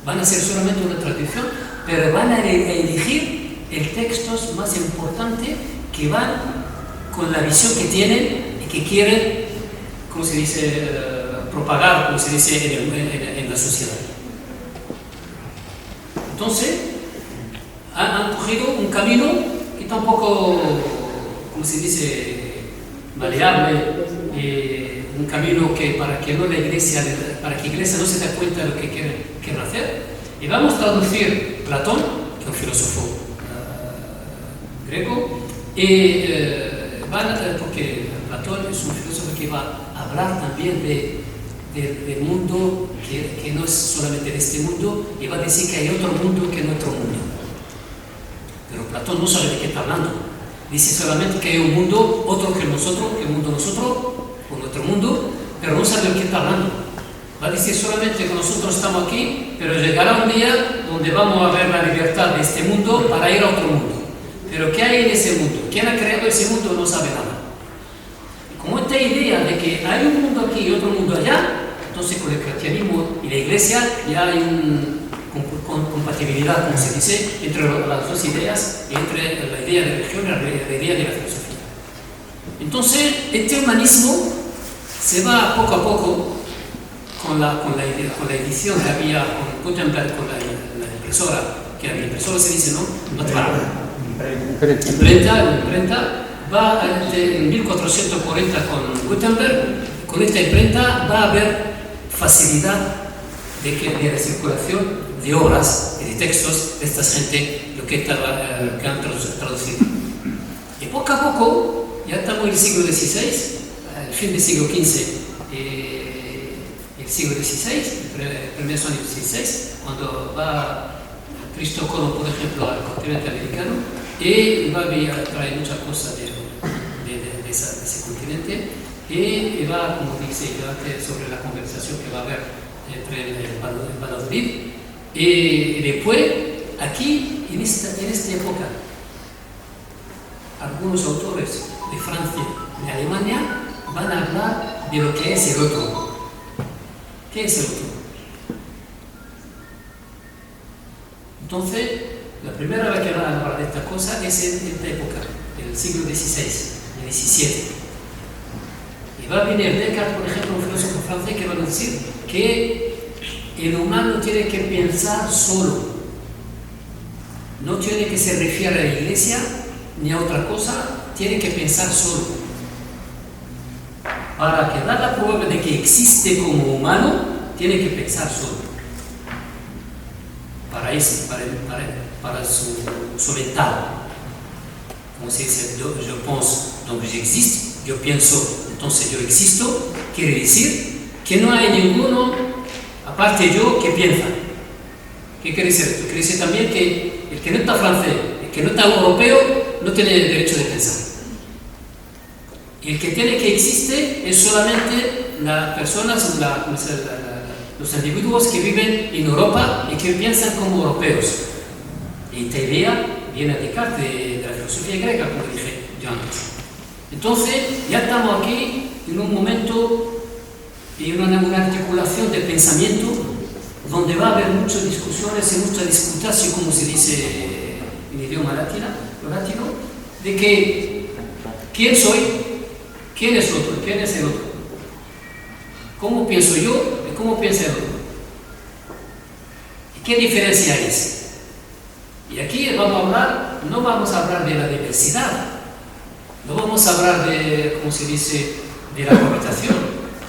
Van a hacer solamente una traducción, pero van a elegir el texto más importante que van con la visión que tienen y que quieren, como se dice, propagar, como se dice, en la sociedad. Entonces, han cogido un camino que está un poco, como se dice, maleable, un camino que para que la Iglesia no se dé cuenta de lo que quieren hacer. Y vamos a traducir Platón, que es un filósofo griego, porque Platón es un filósofo que va a hablar también de del mundo que no es solamente de este mundo, y va a decir que hay otro mundo que nuestro mundo. Pero Platón no sabe de qué está hablando. Dice solamente que hay un mundo, otro que nosotros, que el mundo nosotros, o nuestro mundo, pero no sabe de qué está hablando. Va a decir solamente que nosotros estamos aquí, pero llegará un día donde vamos a ver la libertad de este mundo para ir a otro mundo. Pero ¿qué hay en ese mundo? ¿Quién ha creado ese mundo? No sabe nada. Y como esta idea de que hay un mundo aquí y otro mundo allá, entonces con el cristianismo y la iglesia ya hay una compatibilidad, como se dice, entre las dos ideas, entre la idea de religión y la idea de la filosofía. Entonces, este humanismo se va poco a poco con la edición que había con Gutenberg, con la impresora, que había impresora se dice, ¿no? Imprenta, va en 1440 con Gutenberg, con esta imprenta va a haber facilidad de la circulación de obras y de textos de esta gente, lo que han traducido. Y poco a poco, ya estamos en el siglo XVI, el fin del siglo XV, el siglo XVI, el primer año del XVI, cuando va Cristo Colón, por ejemplo, al continente americano, y va a traer muchas cosas de ese continente, y va, como dice sobre la conversación que va a haber entre el Valladolid, y después, aquí, en esta época, algunos autores de Francia y de Alemania van a hablar de lo que es el otro. ¿Qué es el otro? Entonces, la primera vez que van a hablar de esta cosa es en esta época, en el siglo XVI, el XVII. Y va a venir Descartes, por ejemplo, un filósofo francés, que va a decir que el humano tiene que pensar solo. No tiene que se refiere a la iglesia ni a otra cosa, tiene que pensar solo. Para que dar la prueba de que existe como humano, tiene que pensar solo. Para eso, para su mental. Como se dice, yo pienso, donc j'existe, yo pienso, entonces yo existo, quiere decir que no hay ninguno, aparte yo, que piensa. ¿Qué quiere decir esto? Quiere decir también que el que no está francés, el que no está europeo, no tiene el derecho de pensar. Y el que tiene que existe es solamente las personas, los individuos que viven en Europa y que piensan como europeos. Y esta idea viene de Descartes, de la filosofía griega, como dije yo antes. Entonces, ya estamos aquí en un momento y una articulación de pensamiento donde va a haber muchas discusiones y mucha disputación, como se dice en idioma latino, de que ¿quién soy? ¿Quién es otro? ¿Quién es el otro? ¿Cómo pienso yo y cómo piensa el otro? ¿Y qué diferencia es? Y aquí no vamos a hablar de la diversidad, no vamos a hablar de, como se dice, de la cohabitación,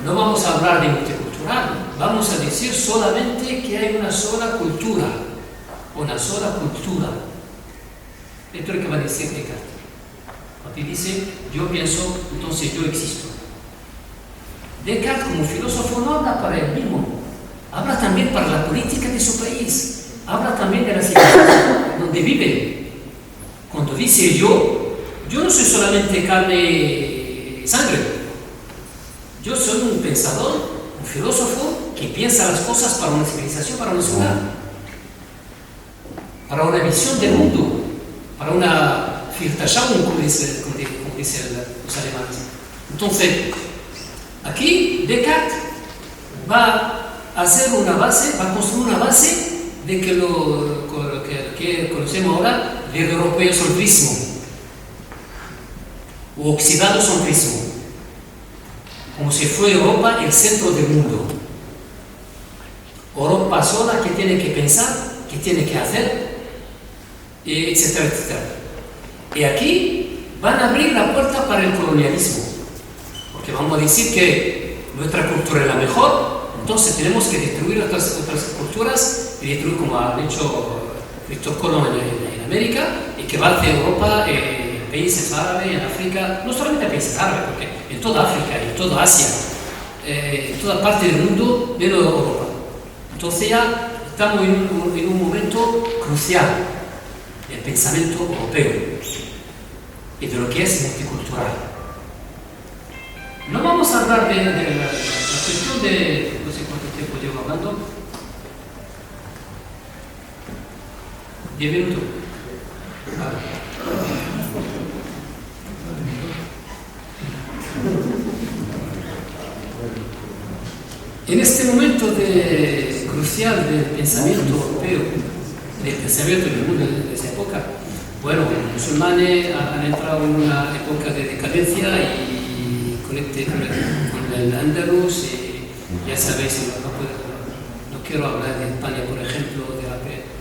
no vamos a hablar de multicultural, vamos a decir solamente que hay una sola cultura. Esto es lo que va a decir Descartes. Cuando dice, yo pienso, entonces yo existo. Descartes, como filósofo, no habla para él mismo, habla también para la política de su país, habla también de la situación donde vive. Cuando dice yo no soy solamente carne y sangre, yo soy un pensador, un filósofo que piensa las cosas para una civilización, para una ciudad, para una visión del mundo, para una Filterschauung, como dicen los alemanes. Entonces, aquí Descartes va a hacer una base, va a construir una base de que lo que conocemos ahora del europeocentrismo o occidentocentrismo, como si fuera Europa el centro del mundo. Europa sola que tiene que pensar, que tiene que hacer, etcétera, etcétera. Y aquí van a abrir la puerta para el colonialismo, porque vamos a decir que nuestra cultura es la mejor, entonces tenemos que destruir otras culturas y destruir, como ha dicho Cristóbal Colón en América, y que va hacia Europa, países árabes, en África, no solamente países árabes, porque en toda África y en toda Asia, en toda parte del mundo, menos en Europa. Entonces ya estamos en un momento crucial del pensamiento europeo y de lo que es multicultural. No vamos a hablar de la cuestión de, no sé cuánto tiempo llevo hablando, 10 minutos. En este momento crucial del pensamiento europeo, del pensamiento del mundo de esa época, bueno, los musulmanes han entrado en una época de decadencia y con el Andalus, y ya sabéis, no quiero hablar de España, por ejemplo, de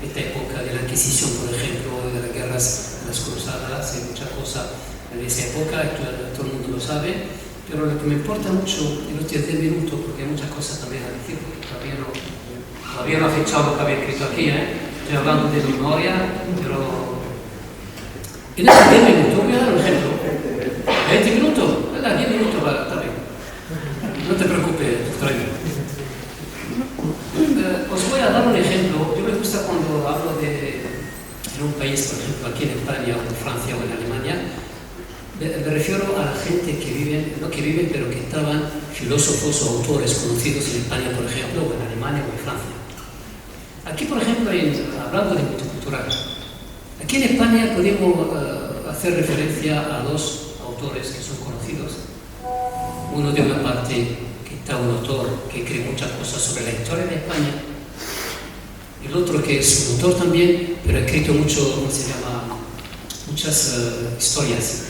esta época de la Inquisición, por ejemplo, de las guerras, de las cruzadas, y muchas cosas de esa época, todo el mundo lo sabe. Pero lo que me importa mucho, y no estoy a 10 minutos porque hay muchas cosas también a decir, porque todavía no he fechado lo que había escrito aquí, estoy hablando de memoria, pero en esos 10 minutos voy a dar un ejemplo. 20 minutos, ¿verdad? 10 minutos, está bien. No te preocupes, doctor. Os voy a dar un ejemplo. Yo me gusta cuando hablo en un país, por ejemplo, aquí en España o en Francia o en Alemania. Me refiero a la gente que viven, no que viven, pero que estaban filósofos o autores conocidos en España, por ejemplo, o en Alemania o en Francia. Aquí, por ejemplo, hablando de multicultural, aquí en España podemos hacer referencia a dos autores que son conocidos. Uno de una parte, que está un autor que escribe muchas cosas sobre la historia de España. El otro que es un autor también, pero ha escrito mucho, ¿cómo se llama? Muchas historias.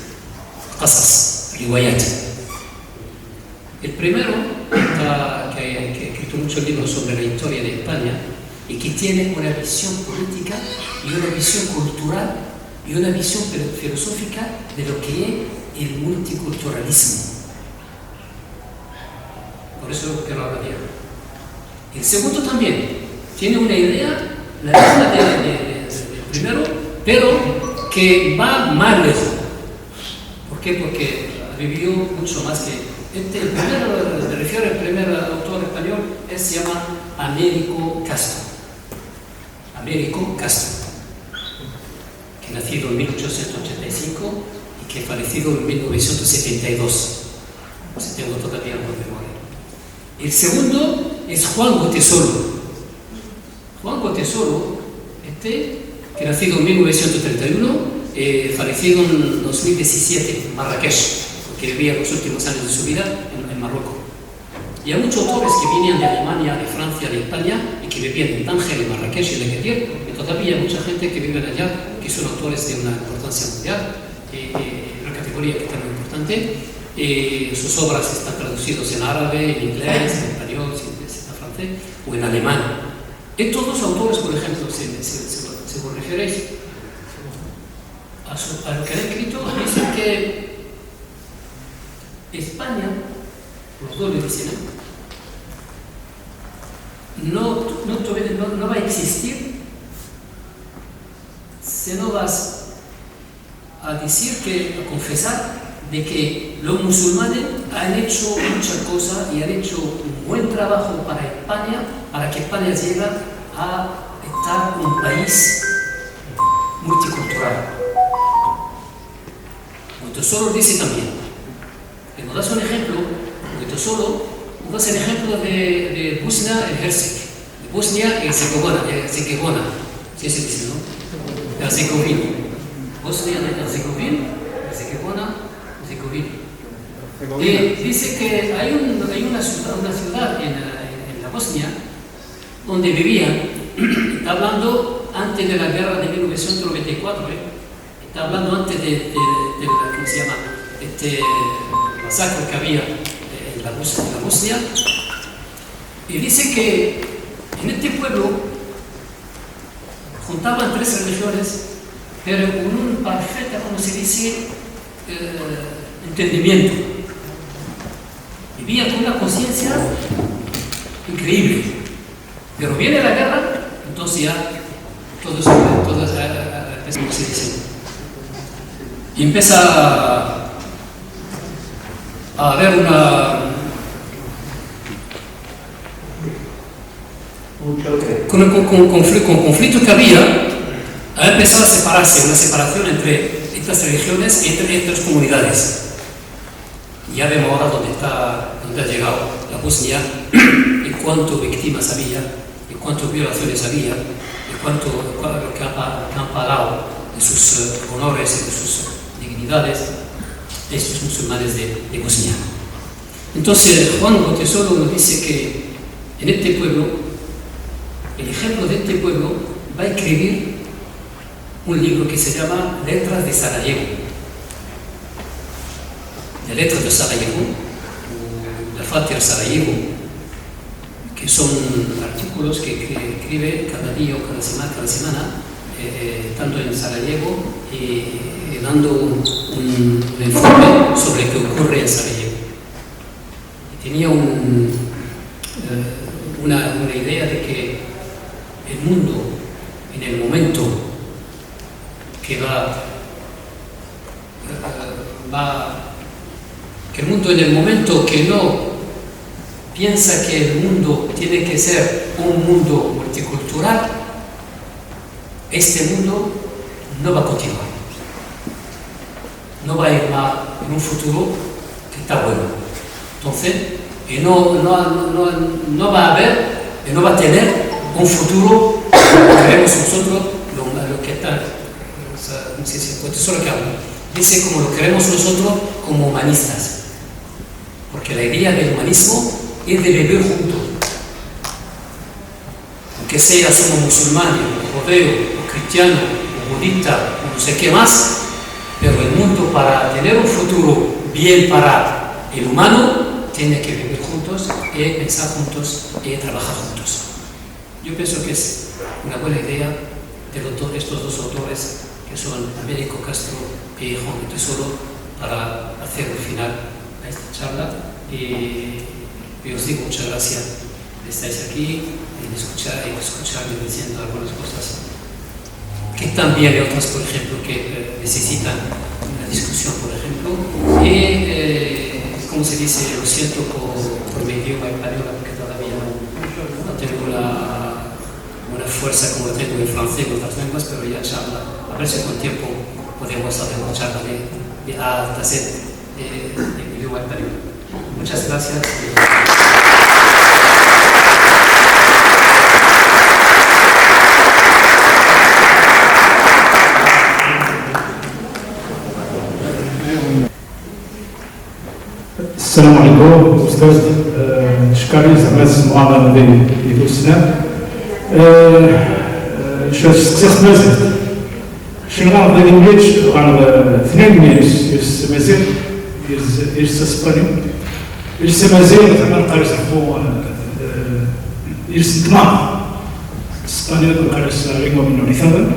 Qasas, riwayat. El primero, que ha escrito muchos libros sobre la historia de España y que tiene una visión política y una visión cultural y una visión filosófica de lo que es el multiculturalismo. Por eso quiero hablar de él. El segundo también tiene una idea, la misma del primero, pero que va más lejos. ¿Por qué? Porque vivió mucho más que... me refiero al primer autor español, se llama Américo Castro. Américo Castro, que nacido en 1885 y que fallecido en 1972. Si tengo todavía algo de memoria. El segundo es Juan Gotesolo. Juan Gotesolo, que nacido en 1931, fallecido en 2017 en Marrakech, porque vivía los últimos años de su vida en Marruecos. Y hay muchos autores que venían de Alemania, de Francia, de España, y que vivían en Tánger, en Marrakech y en Agadir, y todavía hay mucha gente que vive allá, que son autores de una importancia mundial, una categoría que es muy importante. Sus obras están traducidas en árabe, en inglés, en español, en francés o en alemán. Estos dos autores, por ejemplo, si vos referéis a lo que han escrito, dicen que España, los dos le dicen, no va a existir si no vas a decir a confesar de que los musulmanes han hecho muchas cosas y han hecho un buen trabajo para España, para que España llegue a estar un país multicultural. Gotesolo dice también, que nos das un ejemplo, Gotesolo nos das el ejemplo de Bosnia y Herzegovina, de Bosnia y Herzegovina, ¿sí se dice, no? Herzegovina. Bosnia y Herzegovina. Dice que hay una ciudad en la Bosnia donde vivían, está hablando antes de la guerra de 1994, está hablando antes de ¿cómo se llama? Masacre que había en la Bosnia, y dice que en este pueblo juntaban tres religiones, pero con un perfecto, como se dice, entendimiento. Vivían con una conciencia increíble. Pero viene la guerra, entonces ya todo se dice. Y empieza a haber con conflicto que había, ha empezado a separarse, una separación entre estas religiones y entre estas comunidades. Ya vemos ahora dónde ha llegado la Bosnia, y cuántas víctimas había, y cuántas violaciones había, y lo que han pagado de sus honores y de sus dignidades estos musulmanes de Bosnia. Entonces Juan Montesolo nos dice que en este pueblo, el ejemplo de este pueblo va a escribir un libro que se llama Letras de Sarajevo. De Letras de Sarajevo, o la Father Sarajevo, que son artículos que escribe cada día o cada semana, tanto en Sarajevo y dando un informe sobre lo que ocurre en Sarajevo. Y tenía una idea de que el mundo, en el momento que que el mundo en el momento que no piensa que el mundo tiene que ser un mundo multicultural, este mundo no va a continuar, no va a ir más en un futuro que está bueno. Entonces, no va a haber y no va a tener un futuro que queremos nosotros, lo que está, no sé si es solo que hablo, dice como lo queremos nosotros como humanistas, porque la idea del humanismo es de vivir juntos, aunque sea somos musulmanes, o judíos, o cristianos, o budistas, o no sé qué más, pero el mundo para tener un futuro bien para el humano tiene que vivir juntos, y pensar juntos, y trabajar juntos. Yo pienso que es una buena idea de estos dos autores, que son Américo Castro y Juan Montesolo, para hacer el final a esta charla. Y os digo muchas gracias de estar aquí y de escucharme diciendo algunas cosas que también hay otras, por ejemplo, que necesitan una discusión, por ejemplo. Y como se dice, lo siento por mi idioma español, porque todavía no tengo una fuerza como la tengo en francés y otras lenguas, pero ya charla, a ver si con tiempo podemos hacer una charla de A hasta Z en idioma español. Muchas gracias. السلام عليكم استاذ شكرا زعما المعامله ديال السنه شاف سكسيس مازال شنو غنبدا نقولش غنبدا اثنين يس مازال يس اسبانيول يس مازال زعما نقرا زعما يس تمام اسبانيول نقرا لينغوا مينوريتادا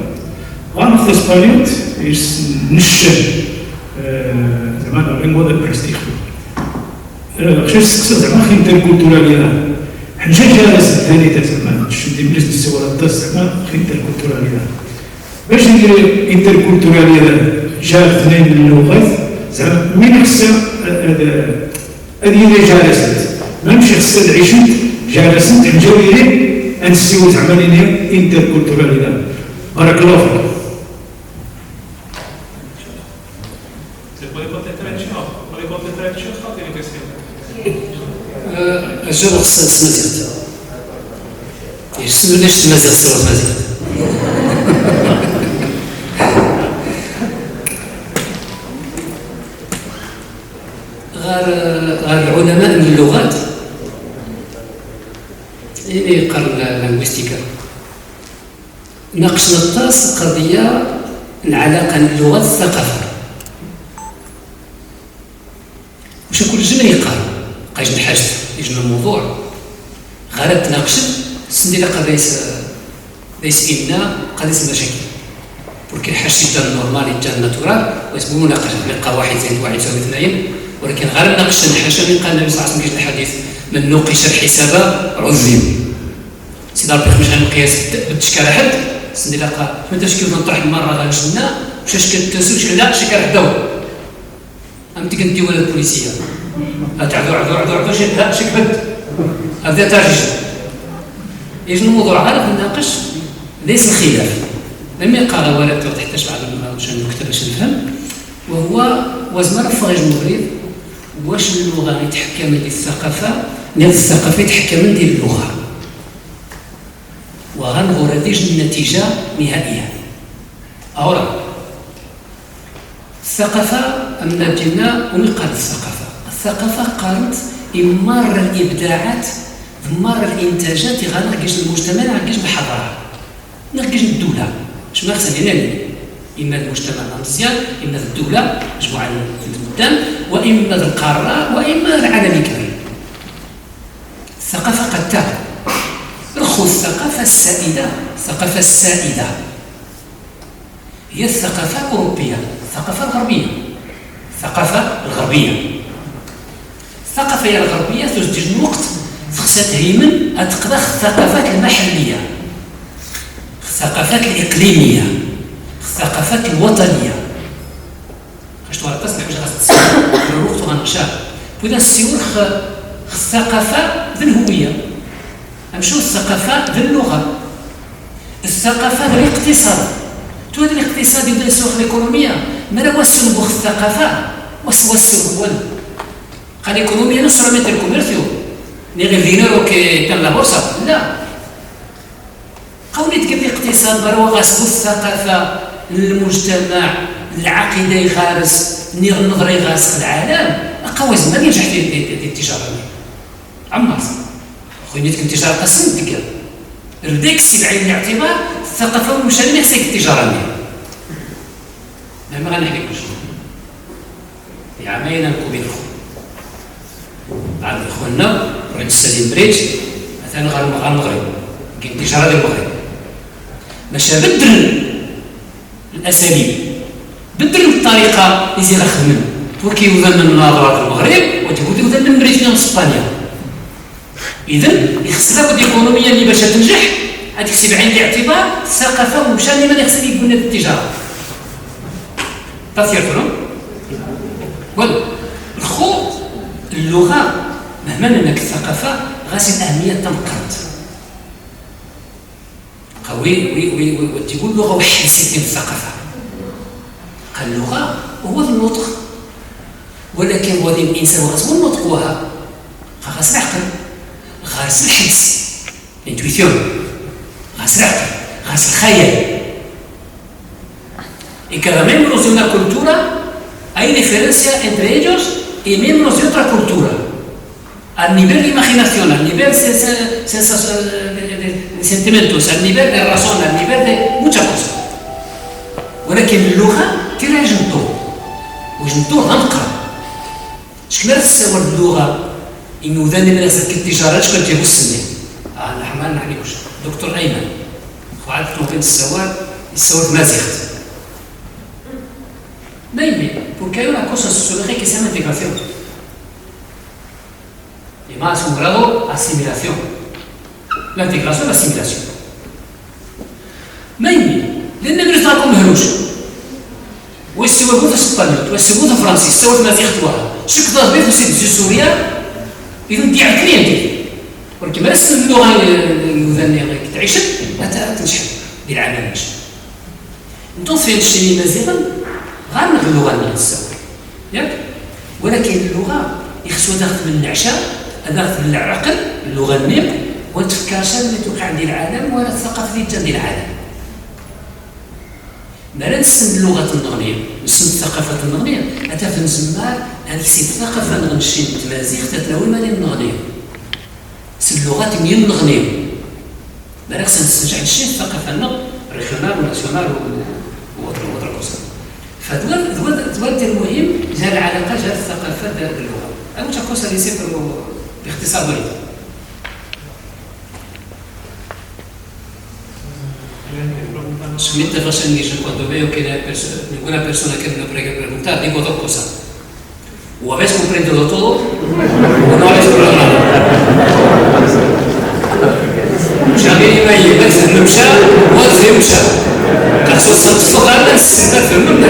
غناخذ اسبانيول يس نشن زعما لينغوا دو بريستيج خشيش سكسة زعما خي انتركولتوراليداد حنا جالس الثاني زعما شدي بليس تسوى الدس زعما خي انتركولتوراليداد باش ندير انتركولتوراليداد جا اثنين اللغات زعما مين خصها هذه اللي جالست ماشي خصها تعيشت جالست حنجاويرين انسيو زعما لينا انتركولتوراليداد. بارك الله فيك. الجو خصها تمازيغ يسمو ليش تمازيغ سوا تمازيغ غير العلماء من اللغات اللي قرن اللانغويستيكا ناقشنا الطاس قضية العلاقة بين اللغات والثقافة واش كل جمله يقال قايش نحاجت يجن الموضوع غير تناقشت سندي لقى ليس إنا قادس مشاكل porque حاجتي جدا نورمال جدا ناتورال واسمو مناقشه نلقى واحد زائد واحد يساوي اثنين ولكن غير ناقشت الحاجه اللي قال النبي صلى الله عليه وسلم في الحديث من نوقش الحساب عذب سيدي ربي مش غنقياس بالتشكال حد سندي لقى ما تشكيل نطرح المره غير الجنه واش كتسوش لا شكل حداو أم تكنتي ولا البوليسية هتعذر عذر شكبت هذا تاجج يجي الموضوع غير نناقش ليس الخلاف لم يقال ولا تحتاج بعض النكتة باش نفهم وهو وزمر فرج المغرب واش اللغة يتحكم ديال الثقافة ديال الثقافة يتحكم ديال اللغة وغنغرديش النتيجة نهائيا أولا الثقافة أمنا جينا ونقال الثقافة قالت إمار الإبداعات إمار الإنتاجات غنرجع المجتمع غنرجع الحضارة نرجع الدولة باش ما خصنا يعني إما المجتمع مزيان إما الدولة مجموعة البلدان وإما القارة وإما العالم كامل الثقافة قد تاب رخو الثقافة السائدة هي الثقافة الأوروبية الثقافة الغربية الثقافة الغربية تزدج الوقت خصها تهيمن أتقضى الثقافات المحلية الثقافات الإقليمية الثقافات الوطنية خاش توارد تصبح باش غتتصل الوقت وغنقشاه بدا السيور الثقافة ذي الهوية نمشيو الثقافة ذي اللغة الثقافة ذي الاقتصاد تو هذا الاقتصاد يبدا يسوق الإيكونومية ما لا وسنبخ الثقافة وسو هو الإيكونوميا non solamente el comercio ni el dinero que está en la bolsa لا قولي تقول الاقتصاد بروا غاسبو الثقافة للمجتمع العقيدة يغارس النظرة يغارس العالم قوي زمان ينجح ديال التجارة عمار خويا ديك التجارة قسم ديك رديك سي بعين الاعتبار الثقافة والمشاريع خصك التجارة ما غنحكيكوش في عامين نكوبي بعض اخواننا راه السليم بريت مثلا غير المغرب كاين التجارة ديال المغرب باش بدل الاساليب بدل الطريقه اللي زي خدمن pour كيوزن من نظره المغرب وتقول يوزن من بريطانيا واسبانيا اذا يخصنا ود ايكونوميا اللي باش تنجح هذيك السي بعين الاعتبار الثقافه ومشان ما خصني يكون التجاره تفيرتوا ولا الخو اللغه مهما انك الثقافه غاسي الاهميه تنقرض قوي وتقول اللغه وحد سيتي الثقافه قال اللغه هو النطق ولكن هو الانسان غاسمو النطق وها غاس العقل غاس الحس الانتويسيون غاس العقل غاس الخيال y cada miembro de una cultura hay diferencia entre ellos y miembros de otra cultura al nivel de imaginación, al nivel de sentimientos, al nivel de razón, al nivel de muchas cosas. ولكن اللغة ترى جنطور وجنطور غنقرا شكون تساوى اللغة إنه ذا اللي نغسل كالتجارة شكون تيهو السنين نحن ما نحكيوش دكتور أيمن وعاد بين السواد السواد مازيغت نايمين porque hay una cosa sociológica que se llama integración y más un grado asimilación la integración la asimilación نايمين لأن الناس راكم مهروش ويستوى في اسبانيا ويستوى في فرنسا يستوى في مازيغتوها شكدار بيت في سوريا إذا دي على الكليان ولكن ما نسمى اللغة اللي تعيش لا تنجح ديال العالم نجح نتوصل في هذا الشيء مازيغا غير اللغة اللي تساوي ياك ولكن اللغة يخصها تاخذ من العشاء تاخذ من العقل اللغة النيق والتفكير اللي توقع ديال العالم ولا الثقافة اللي ديال العالم ما نسمى اللغة النغنية نسمى الثقافة النغنية أتاك نسمى هذيك الثقافة النغنشين تمازيغ تتناول مالي النغنية سي اللغات مية النغنية ما نقصد نسترجع الشيء الثقافة النغ ريجيونال وناسيونال وأوتر كوسا فدوال ديال المهم جا العلاقة جا الثقافة ديال اللغة أوتر كوسا اللي يصير باختصار ضريب Smith Rosen dice cuando veo que ninguna persona quiere preguntar, digo dos cosas. O habéis comprendido todo, o no habéis probado nada. شغالين ما يبس الممشى وزي مشى. كخصوص الصغار الناس تفهمون.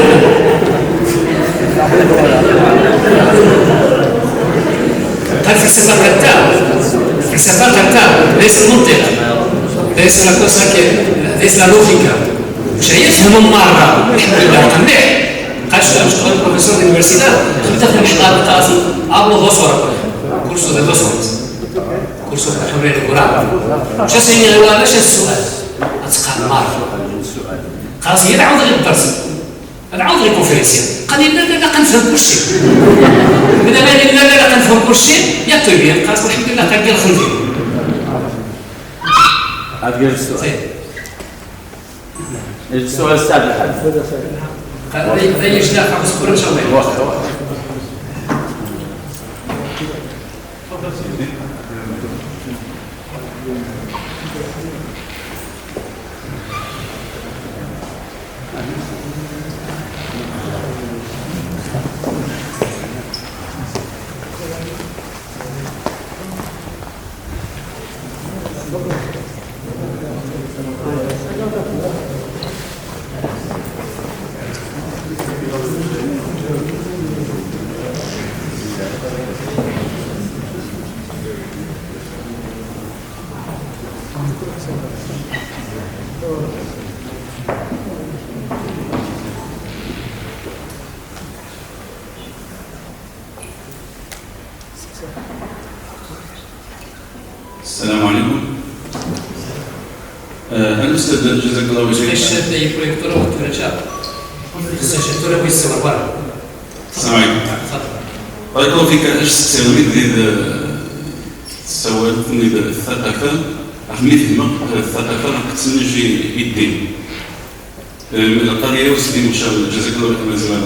هذا فلسفة كتاب. فلسفة كتاب ليس المنطق. es la cosa que es la lógica. مش هيفهموا مرة الحمد لله مليح. قالش اشتغل بروفيسور دي universidad خدت الحضاره القاسي ابو دوسور كورسو de 2 horas كورسو تاع خبرين القران شا سيني ولا باش السؤال اتقال مرة خلاص هي تعاود غير الدرس نعاود غير الكونفرنسيا قال لي لا كنفهم كل شيء بدا ما لي لا كنفهم كل شيء يا طيب خلاص الحمد لله كندير خلفي عاد قال السؤال السابع قال لي ليش لا خلاص كل شيء السلام عليكم. الأستاذ جزاك الله خيرا. ايش اللي بروجيكتور وترجع السجلتور ويصور برا. السلام عليكم. بارك الله فيك. اش تساوي ديال تساوي الثقافة أهمية الثقافة كتنجي الدين. القضية وسيدي مشاور جزاك الله خير مازال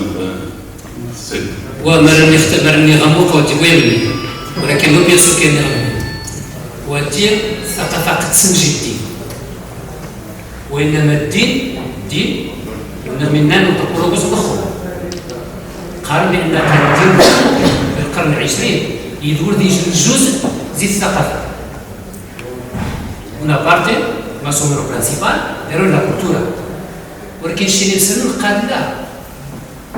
السيد. ومرني اختبرني غموك وتويلني ولكن لو بيسو كان ودير الثقافة كتسنجي الدين وإنما الدين إن منا نطلقوا جزء آخر قال بأن الدين في القرن العشرين يدور دي جزء زي الثقافة una parte más o menos principal pero la cultura ولكن الشيء اللي مسلم قال لا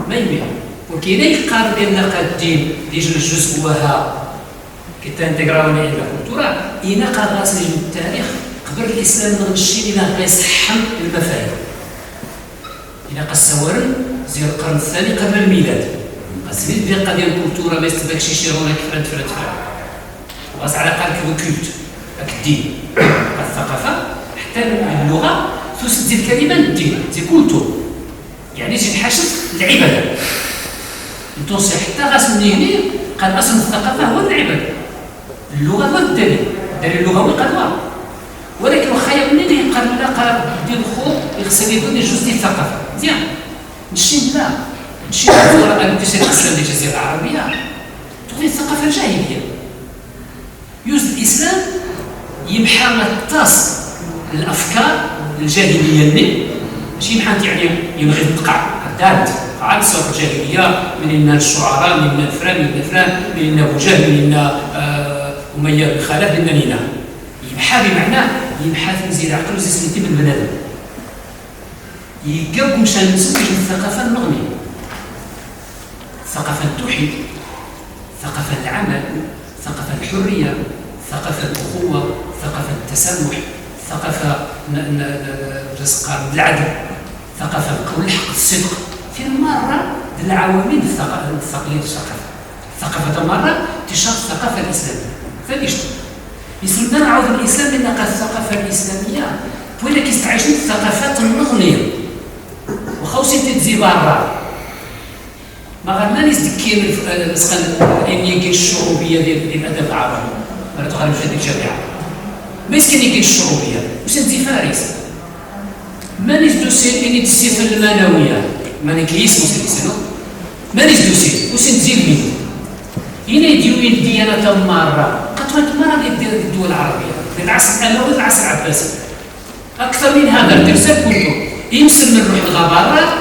ما يمكن ولكن إذا قال بأن الدين يجي الجزء وها كي تنتقراوني إلى الكولتورا إنا قال راسي من التاريخ قبل الإسلام نغنشي إلى غيصحم المفاهيم إلى قصورن زي القرن الثاني قبل الميلاد قصدي الدقة ديال الكولتورا ما يستبقش يشيرونا كفرات غاس على قال كلت هاك الدين الثقافة حتى اللغة تسد الكلمة الدين زي كولتور يعني زي الحشد العبادة نتوصي حتى غاس من هنا قال أصل الثقافة هو العبادة اللغة هو الدليل اللغوي قال ولكن وخا منين قال لا قال دير الخوف يخصني يكون جزء ديال الثقافة مزيان نمشي لا نمشي للصورة المنتشرة الإسلام ديال الجزيرة العربية تغني الثقافة الجاهلية يوز الإسلام يمحى مطاس الأفكار الجاهلية اللي ماشي يمحى يعني يبغي تقع عداد قاعد صور الجاهلية من الشعراء من فلان من أبو جهل من أمية بن خلف من نينا يمحى بمعنى يمحى تنزيل عقل وزيسميتي من بنادم يقرب مشان نسمي الثقافة النغمية ثقافة التوحيد ثقافة العمل ثقافة الحرية ثقافة الأخوة ثقافة التسامح ثقافة العدل ثقافة القول الحق الصدق في مرة العوامل الثقافية الثقافة مرة انتشار الثقافة الإسلامية فليش يسمى نعوذ الإسلام لأن الثقافة الإسلامية وإلا كيستعيشون الثقافات النغمية وخوصي تتزي برا ما غير نزكي إني كاين الشعوبية ديال الأدب العربي ولا تخرج في هذه الجامعة مسكين كاين الشعوبية وسنتي فارس مانيش دوسي إني تسي في المنوية ماني كيسمو سيسنو مانيش دوسي وسنتي المين هنا يديروا الديانة مرة قطرة مرة ديال الدول العربية ديال العصر الأموي والعصر العباسي أكثر من هذا الترسال كله يمسن من روح الغابرة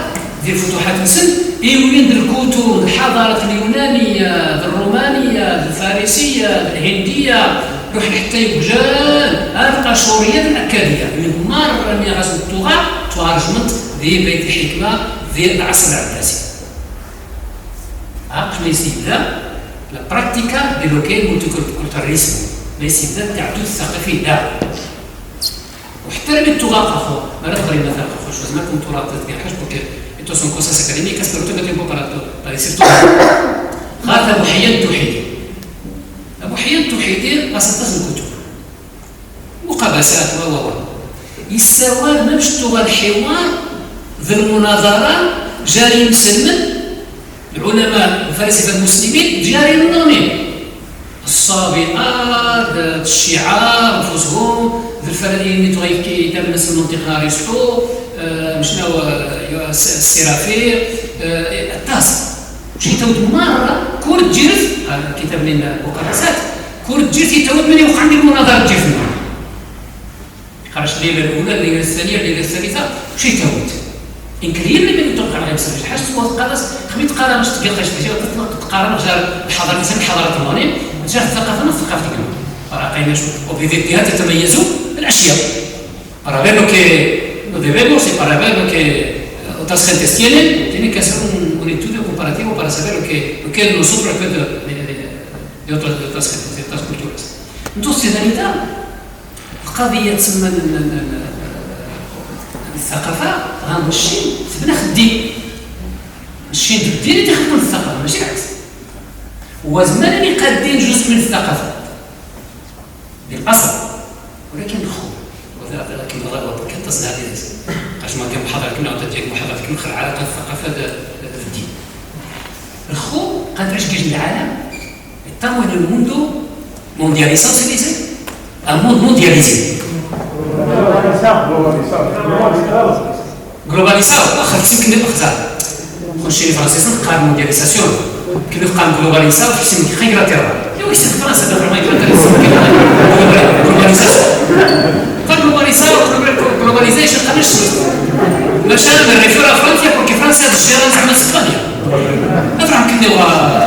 ديال فتوحات مسن يوين الكتب الحضارة اليونانية الرومانية الفارسية الهندية روح حتى يوجد القشورية الأكادية من مرة من غزو التوغا ترجمت ذي بيت الحكمة ذي العصر العباسي عقل يسيبدا لا براتيكا دي لو كاين مولتيكولتوراليزم لا يسيبدا تاع الثقافي دا واحترم التراث اخو ما نقدر مثلا اخو شو زعما كنت تراث تاع حاجه بوكو ايتو سون كوساس اكاديميكاس pero tengo tiempo para decir todo قال ابو حيان التوحيدي ابو حيان التوحيدي قصدت الكتب مقابسات و يستوى مشتوى الحوار ذي المناظره جاري مسلم العلماء الفلاسفه المسلمين جاري منظمين الصابئات الشعار نفوسهم ذي الفلانيين اللي تم مثل المنطقه ارسطو مشنا السرافير التاسع شي تود مره كور تجرف كتاب لنا مقابسات كور تجرف يتود من يوقع عندي المناظره تجرف خرج الليله الاولى الليله الثانيه الليله الثالثه شي تود انكريم اللي يطلق على نفس الحاجه هو القرص خميت قرا باش تلقى شي حاجه تطلق تقارن جار الحضاره الانسان الحضاره الرومانيه جات الثقافه نفس ثقافه اليوم راقينا وبذاتها تتميز الاشياء para ver lo que no debemos y para ver lo que otras gentes tienen tiene que hacer un estudio comparativo para saber lo que nosotros de otras gentes de otras culturas entonces en realidad القضيه تسمى الثقافه غنمشي تبنى خدي ماشي الدين اللي تخدم الثقافه ماشي العكس هو زمان اللي قادين جزء من الثقافه بالاصل ولكن الخو ولكن كان تصنع هذه قاش ما كان محاضره كنا ديال محاضره كنا خل علاقه الثقافه في الدين الخو قد تعيش كيش العالم estamos en el mundo mundializado se dice un mundo mundializado globalizado اخذت يمكن الاخزار خشي فرنسيس نقرا مونdialisation كي نقرا globalizado في اسم انجلترا ايوا يسمى فرنسا دابا ما يقدر globalization globalization قبلش مثلا نريفير على فرنسا porque فرنسا الجيران زعما اسبانيا افهم كني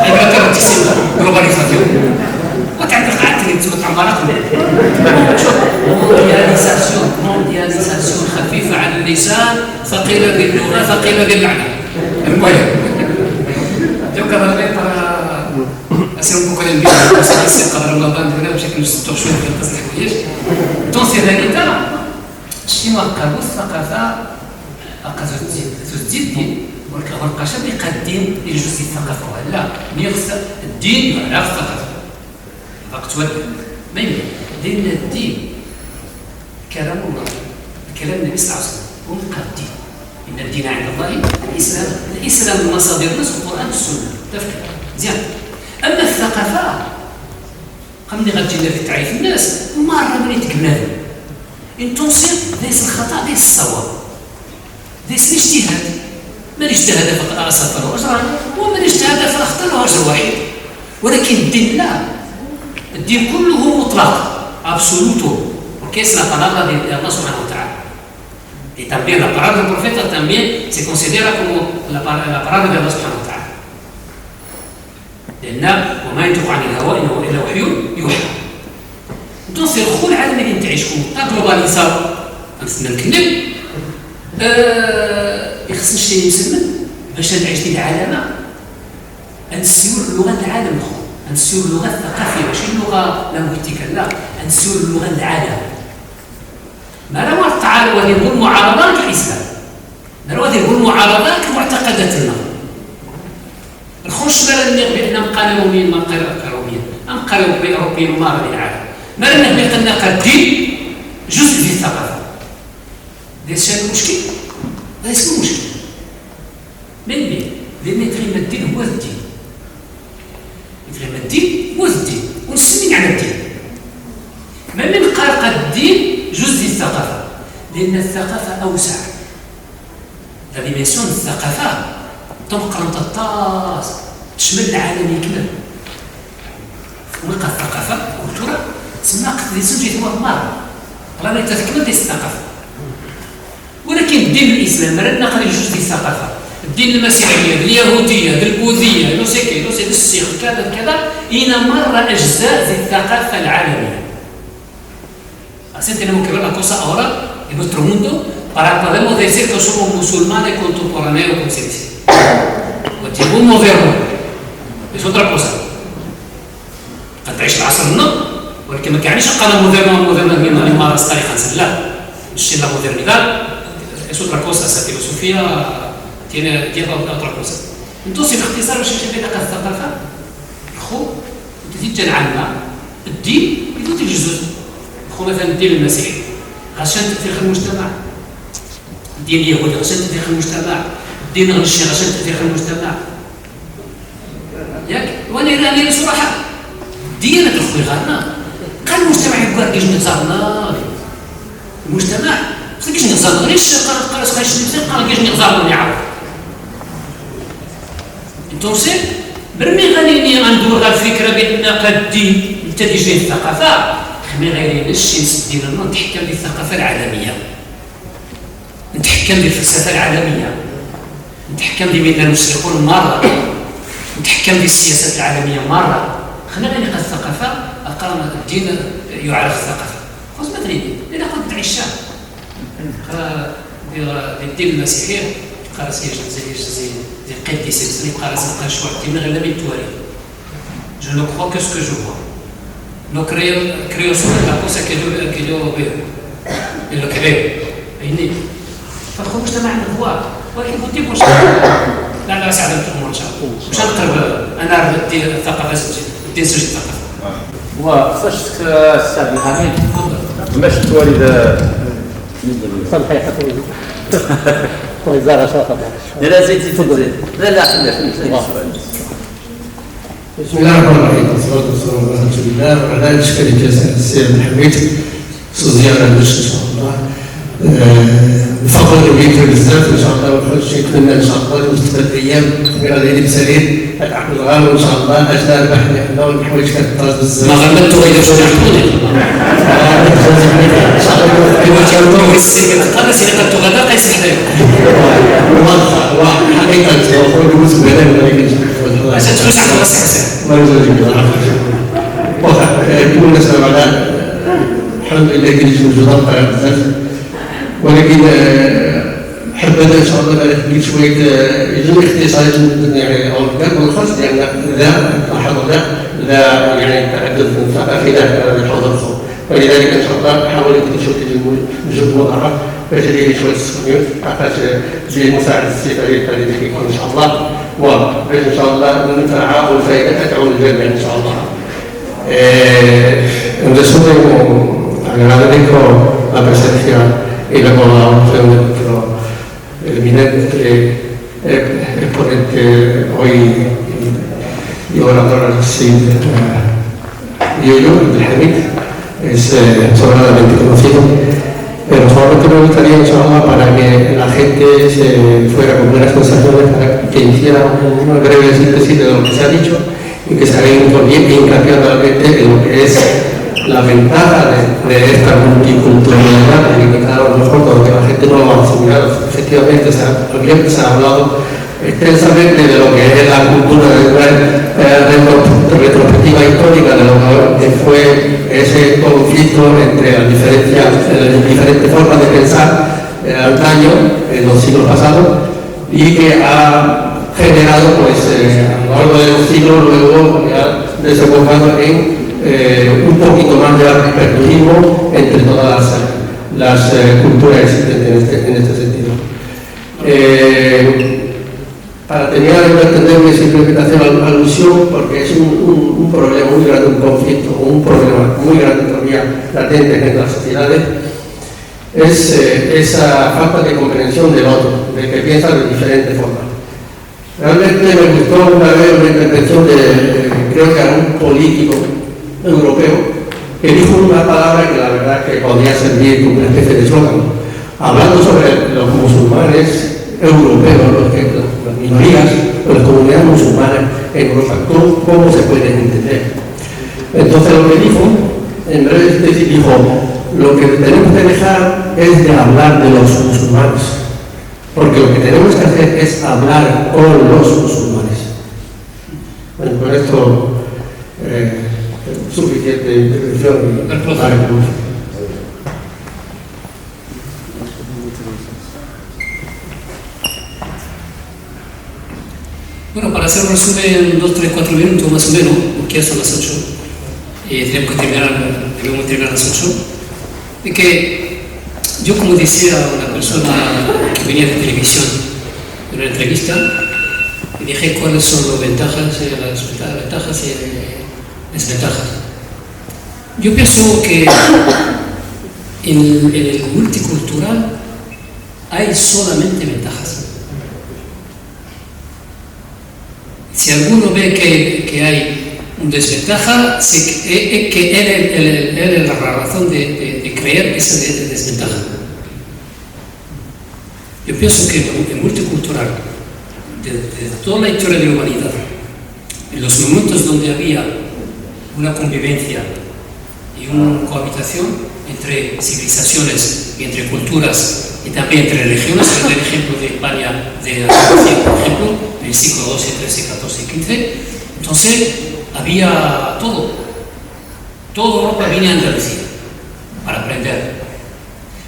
انجلترا تسمى globalization وتعرف قعدت لي تسوق عمارات شوف موندياليزاسيون خفيفه على اللسان ثقيله باللغه ثقيله بالمعنى المهم جو كذا para hacer un poco de envío se قدر الله بان هنا بشكل مستوى شويه في القصه الحويج entonces en realidad شنو قالوا الثقافه تزيد الدين والقاش بيقدم لجزء الثقافه ولا يخص الدين على الثقافه وقت ود ما يمكن لأن الدين كلام الله كلام النبي صلى الله عليه وسلم هو الدين إن الدين عند الله الإسلام المصادر نص القرآن والسنة تفكر زين أما الثقافة قبل غتجينا في تعريف الناس مرة من يتكمل إن تنصير ليس الخطأ ليس الصواب ليس الاجتهاد من اجتهد فقد أصاب له أجران ومن اجتهد فأخطأ له أجر واحد ولكن الدين لا الدين كله مطلق absoluto porque es la palabra de Allah subhanahu wa ta'ala y también la palabra del profeta también se considera como la palabra de Allah subhanahu wa ta'ala لأن وما ينطق عن الهوى إنه إلا وحي يوحى entonces الخو العالم اللي نتعيش فيه globalizado نسمى نكذب يخصني شي مسلم باش نعيش في العالم نسير لغة العالم الخو نسير اللغة الثقافية ماشي اللغة لانغويستيك لا نسير اللغة العالم ما راه التعارض وهذه المعارضات الإسلام ما راه هذه المعارضات معتقداتنا نخش لنا بأن نبقى روميين ما نبقى روميين نبقى أوروبيين وما راه العالم ما راه بأن قادين جزء في الثقافة ليس هذا المشكل ليس المشكل من بين لأن يتغير الدين هو الدين الدين هو الدين ونسمين على الدين ما من قال الدين جزء الثقافة لأن الثقافة أوسع لا ديميسيون الثقافة تنقل تطاس تشمل العالم كله ونقل الثقافة كولتورا تسمى قد جيت هو المار رانا تتكمل ديال الثقافة ولكن الدين الإسلام راه نقل جزء الثقافة الدين المسيحية اليهودية البوذية نوسيكي السيخ كذا إن مر أجزاء ذي الثقافة العالمية así tenemos que ver la cosa ahora en nuestro mundo para podemos decir que somos musulmanes contemporáneos como se dice o tiempo moderno es otra cosa قد تعيش العصر النظر ولكن ما كيعنيش قال مودرن من ممارسة تاريخ لا en la modernidad, es otra cosa, esa filosofía lleva a otra cosa. Entonces, باختصار باش نمشي بين الثقافة خو تزيد عندنا الدين يزيد الجزء خو مثلا الدين المسيحي عشان تفرق المجتمع، الدين اليهودي عشان تفرق المجتمع، الدين الغربي عشان تفرق المجتمع. ياك وانا راني صراحه ديانة اخوي غارنا قال المجتمع يبقى كيش نغزرنا المجتمع كيش نغزرنا ليش قال خايش نغزر قال كيش نغزرنا يعرف انتوسي برمي غنيني غندور غير الفكره بان قد الدين يبتدي يجي الثقافه خمي غير نشي نسدي لنا نتحكم بالثقافه العالميه، نتحكم بالفلسفه العالميه، نتحكم بمن المشركون مره، نتحكم بالسياسات العالميه مره. خلينا غير نلقى الثقافه اقام الدين يعرف الثقافه خاص ما تريد الا قد تعيش بالدين المسيحي قال سي زي قديس سي قال سي شويه دينا غير من التواريخ. Je ne crois que ce que je vois. No creo sobre la cosa que yo veo. En lo que veo. فهمني؟ فالخو مجتمع نبواه ولكن كنت مش لا ساعدتكم ان شاء الله. مش نقرب انا الثقافه الدين سجل الثقافه. وخصك السعد الحميد باش توالد صلح يحطوا وزارة شرطة. لا زيد تفضل. لا بسم الله الرحمن الرحيم والصلاة والسلام على رسول الله وعلى آله وصحبه السيد الحميد زيارة باش إن شاء الله نفضل بيك بزاف إن شاء الله وكل شيء نتمنى إن شاء الله المستقبل الأيام غير العيد بسليم العقل الغالي وإن شاء الله أجل ربحنا حنا ونحاول كثرت بزاف. ما غلبت غير باش نعقلوني. إن شاء الله كما تعرفون في السيد قال سي قد غدا قيس حدايا. حقيقة هو جزء من هذا عشان تخرج على راسك حسين. الله يجزاك الله. بالنسبة على الحمد لله كاين شي موجودات بزاف ولكن حبذا ان شاء الله نحكي شويه يجب اختصارات يعني او الكلام الخاص لان لا لاحظ لا يعني تعدد ثقافي لا الحضور ولذلك ان شاء الله نحاول نكتشف جزء مضاعف باش ندير شويه تصميم عقاش بمساعده السفريه الذي كيكون ان شاء الله وباش ان شاء الله المنفعه والفائده تعود للجميع ان شاء الله. Adesso devo agradezco la presencia y la colaboración de nuestro eminente exponente hoy y orador yo, Abdelhamid, es sobradamente conocido, pero solamente me gustaría inshallah para que la gente se fuera con buenas sensaciones, para que hiciera una breve síntesis de lo que se ha dicho y que se haga hincapié realmente en lo que es la ventaja de esta multiculturalidad, que claro, a lo mejor todo que la gente no lo ha asimilado. Efectivamente, se ha hablado extensamente de lo que es la cultura retrospectiva histórica, de lo que fue ese conflicto entre las diferentes formas de pensar antaño, en los siglos pasados, y que ha generado, pues, a lo largo de los siglos, luego ha desembocado en un poquito más de aperturismo entre todas las culturas existentes en este sentido. Para terminar, voy a entenderme simplemente hacer alusión, porque es un problema muy grande, un conflicto, un problema muy grande todavía latente en las sociedades, es esa falta de comprensión del otro, de que piensa de diferentes formas. Realmente me gustó una vez una intervención de, creo que era un político europeo, que dijo una palabra que la verdad que podría servir como una especie de eslogan, hablando sobre los musulmanes europeos, las minorías, las comunidades musulmanas en Europa, cómo se pueden entender. Entonces lo que dijo, en breve dijo, lo que tenemos que dejar es de hablar de los musulmanes, porque lo que tenemos que hacer es hablar con los musulmanes. Bueno, con esto suficiente intervención. Bueno, para hacer un resumen en 2, 3, 4 minutos más o menos, porque ya son las 8 y debemos terminar a las 8, es que yo como decía a una persona que venía de televisión en una entrevista, y dije cuáles son las ventajas y desventajas. Yo pienso que en el multicultural hay solamente ventajas. Si alguno ve que hay una desventaja, que él es la razón de creer esa desventaja. Yo pienso que el multicultural, de toda la historia de la humanidad, en los momentos donde había una convivencia y una cohabitación entre civilizaciones y entre culturas y también entre regiones, el ejemplo de España de Andalucía, por ejemplo, en el siglo XII, XIII, XIV y XV, entonces había todo. Toda Europa venía a Andalucía para aprender.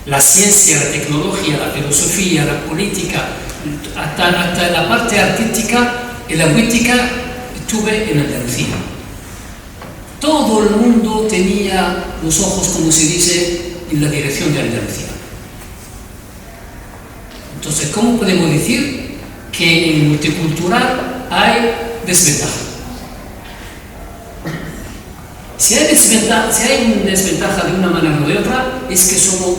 La ciencia, la tecnología, la filosofía, la política, hasta la parte artística y la poética estuve en Andalucía. Todo el mundo tenía los ojos, como se dice, en la dirección de Andalucía. Entonces, ¿cómo podemos decir que en el multicultural hay desventaja? Si hay una desventaja de una manera o de otra, es que somos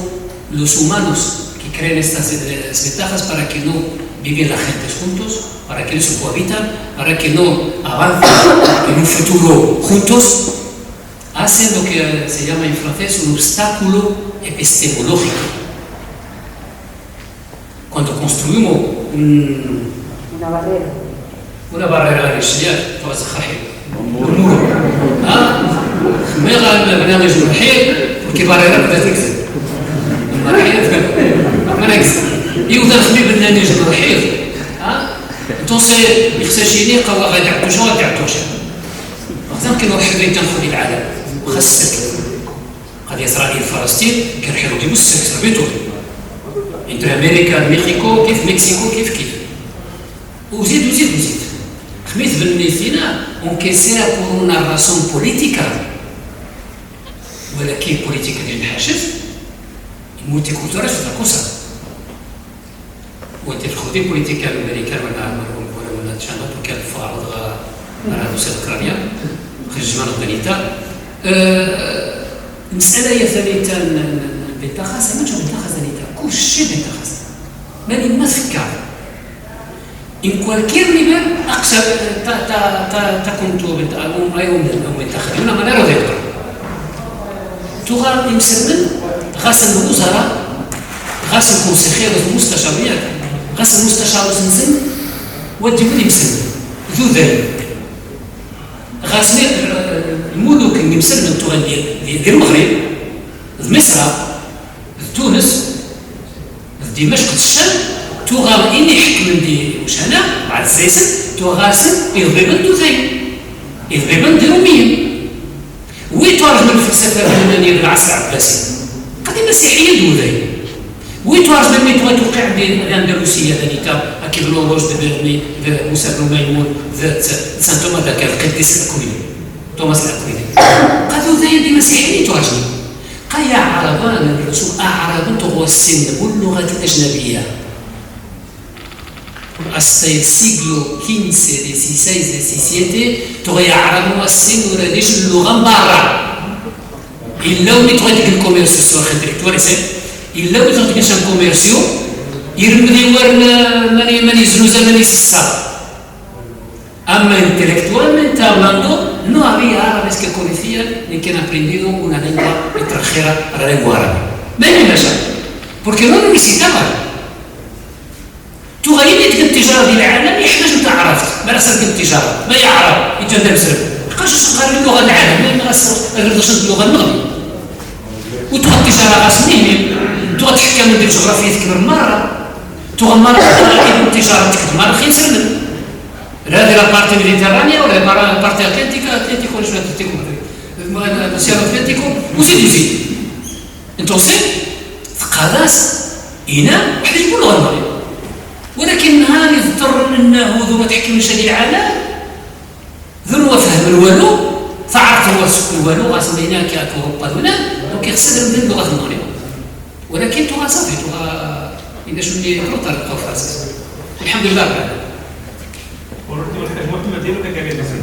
los humanos que crean estas desventajas para que no viven la gente juntos, para que no se cohabitan, para que no avancen en un futuro juntos, hacen lo que se llama en francés un obstáculo epistemológico. Cuando construimos una barrera artificial, un muro, porque barrera بدها تكذب ما نكذب يوضع خبيب النانيج الرحيق entonces يخساشيني قوا غادي يعطوش مثلا كانوا حابين تنخذ العالم وخاص السكت قضيه اسرائيل فلسطين كيرحلوا ديما السكت ربيتو entre امريكا مكسيكو كيف وزيد خميت بالنيثينا اونكيسيرا por una razón política ولكن política ديال الحشد المولتيكولتورال c'est otra cosa وانت تاخذي بوليتيكا الامريكان ولا تشانات وكان فارض على روسيا اوكرانيا خرج من الدنيتا المساله هي ثانيتا بنتخاص ما تشوف بنتخاص ثانيتا كل شيء بنتخاص ماني ما تفكر en cualquier nivel اقصى تكون بنتخاص de una manera o de otra تغال يمسرمن غاسل الوزراء غاسل الكونسيخيروس المستشاريات غاسل المستشار زنزن وديولي مسلم ذو ذلك غاسل الملوك اللي مسلم تغني ديال المغرب مصر تونس دمشق الشام تغال إني حكم دي وشانا بعد الزيسن تغاسل يضربن يضربن دي روميين ويتوارج من الفلسفه اليونانيه بالعصر العباسي قد المسيحيه دوذي ويتوارج من ميتوا توقع بالاندلسيه ذاتها اكيد لوروج دبرني موسى بن ميمون ذات سان توما ذاك القديس الاكويني توماس الاكويني قالوا ذي دي مسيحيه توارجني قال يا عربان الرسول اعراب تغوى السن واللغه الاجنبيه hasta el siglo XV, XVI, XVII تغير عربو السن وراديش اللغة مبارا إلا ومتغير الكوميرسيو سواء خدريكتوار يسير إلا ومتغير الكوميرسيو يرمدي ورن من يزنوزا من يسسا أما intelectualmente hablando no había árabes que conocían ni que han aprendido una lengua extranjera a la lengua árabe. ven allá porque no lo necesitaban. تغيرت التجاره ديال العالم يحتاج انت عرفت ما راسك التجاره ما يعرف يتندم مسلم بقاش تقارن اللغه العالم ما غيردش اللغه المغرب وتبغى التجاره غاسمين تبغى تحكم ديال الجغرافيا تكبر مره تبغى مره التجاره تكبر مره خير سلم هذه لا بارتي ميديتيرانيا ولا بارتي اتلانتيكو ولا شنو اتلانتيكو السير اتلانتيكو وزيد انتوصي ثقافات هنا واحد يقول اللغه المغرب ولكن نهار يضطر انه ذو ما تحكمش هذه العالم ذو فهم الوالو فعرف هو الوالو غاسمينا كاوروبا هنا دونك يخسر من اللغه المغرب ولكن توها صافي توها إذا شو اللي روطا لقاو في راسك الحمد لله.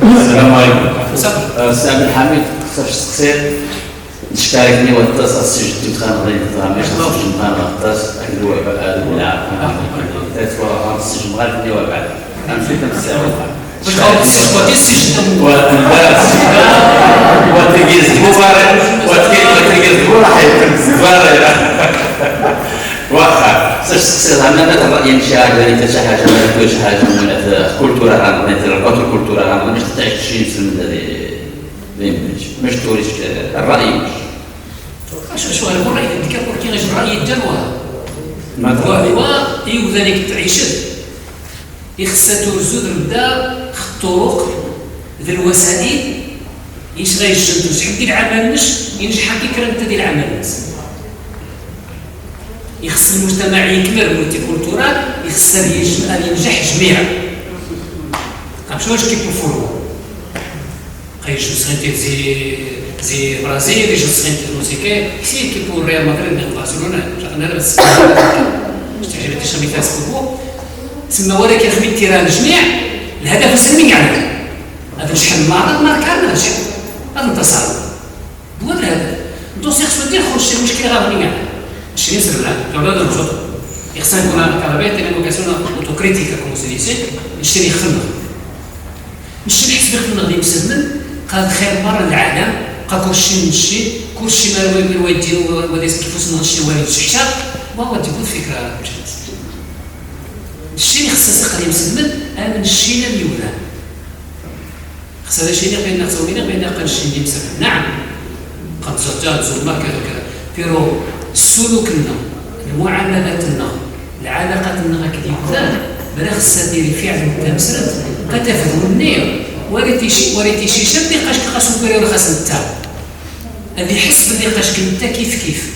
السلام عليكم. السي عبد الحميد خصك تسقسي نشكركني واتصل سجلت تخانقني تفهمي خصك نخانق أكيد هو هذا ولا تتوا السجن غادي وبعد أمشي تنساو وتجيز مبارك وتجيز مبارك واخا سير عندنا الرأي شي حاجه اللي شي حاجه ما شي حاجه من الكولتورا مثلا الكولتورا مش تعيش شي من مش توريش الرأي شو هذا الرأي اللي كيقول كي غير الرأي الجنوة هو وذلك تعيشت يخصها ترزود بدا الطرق ذي الوسائل يش غيشد شحال ديال العمل ينجح كيكرا انت ديال العمل يخص المجتمع يكبر مولتي كولتورال يخصها ينجح جميعا شنو واش كيبروفولو قيش سنتي زي برازيل يجي سنتي موسيقى كثير كيكون ريال مدريد من برشلونه انا بس استعجبت شي مثال سكوبو تسمى ولكن خدمت التيران الجميع الهدف السلمي يعني هذا شحال من معرض ما كانش هذا انتصر هو الهدف دوسي خصو ندير خوش المشكل غادي يعني ماشي نسر لا ولا نرجو يخصنا نكون كارابيت انا لوكاسيون اوتوكريتيكا كوم سي ديسي نشتري خدمه نشتري حسب الخدمه غادي مسلم قال خير مره العالم بقى كلشي ما يديروا ولا كيفاش نمشي والو شي حاجه وهو تجيبوا الفكره الشيء اللي خصنا قضيه مسلم امن الشيء اللي يولى خصنا الشيء اللي بين نقص وبين الشيء اللي مسلم نعم قد زرنا كذا وكذا فيرو سلوكنا معاملاتنا العلاقاتنا كذا بلا خصها ديري فعل متمسرت قتفه النية وريتي شي شد ديقاش كاسو بيريو خاص نتا هذه حسب ديقاش كنت كيف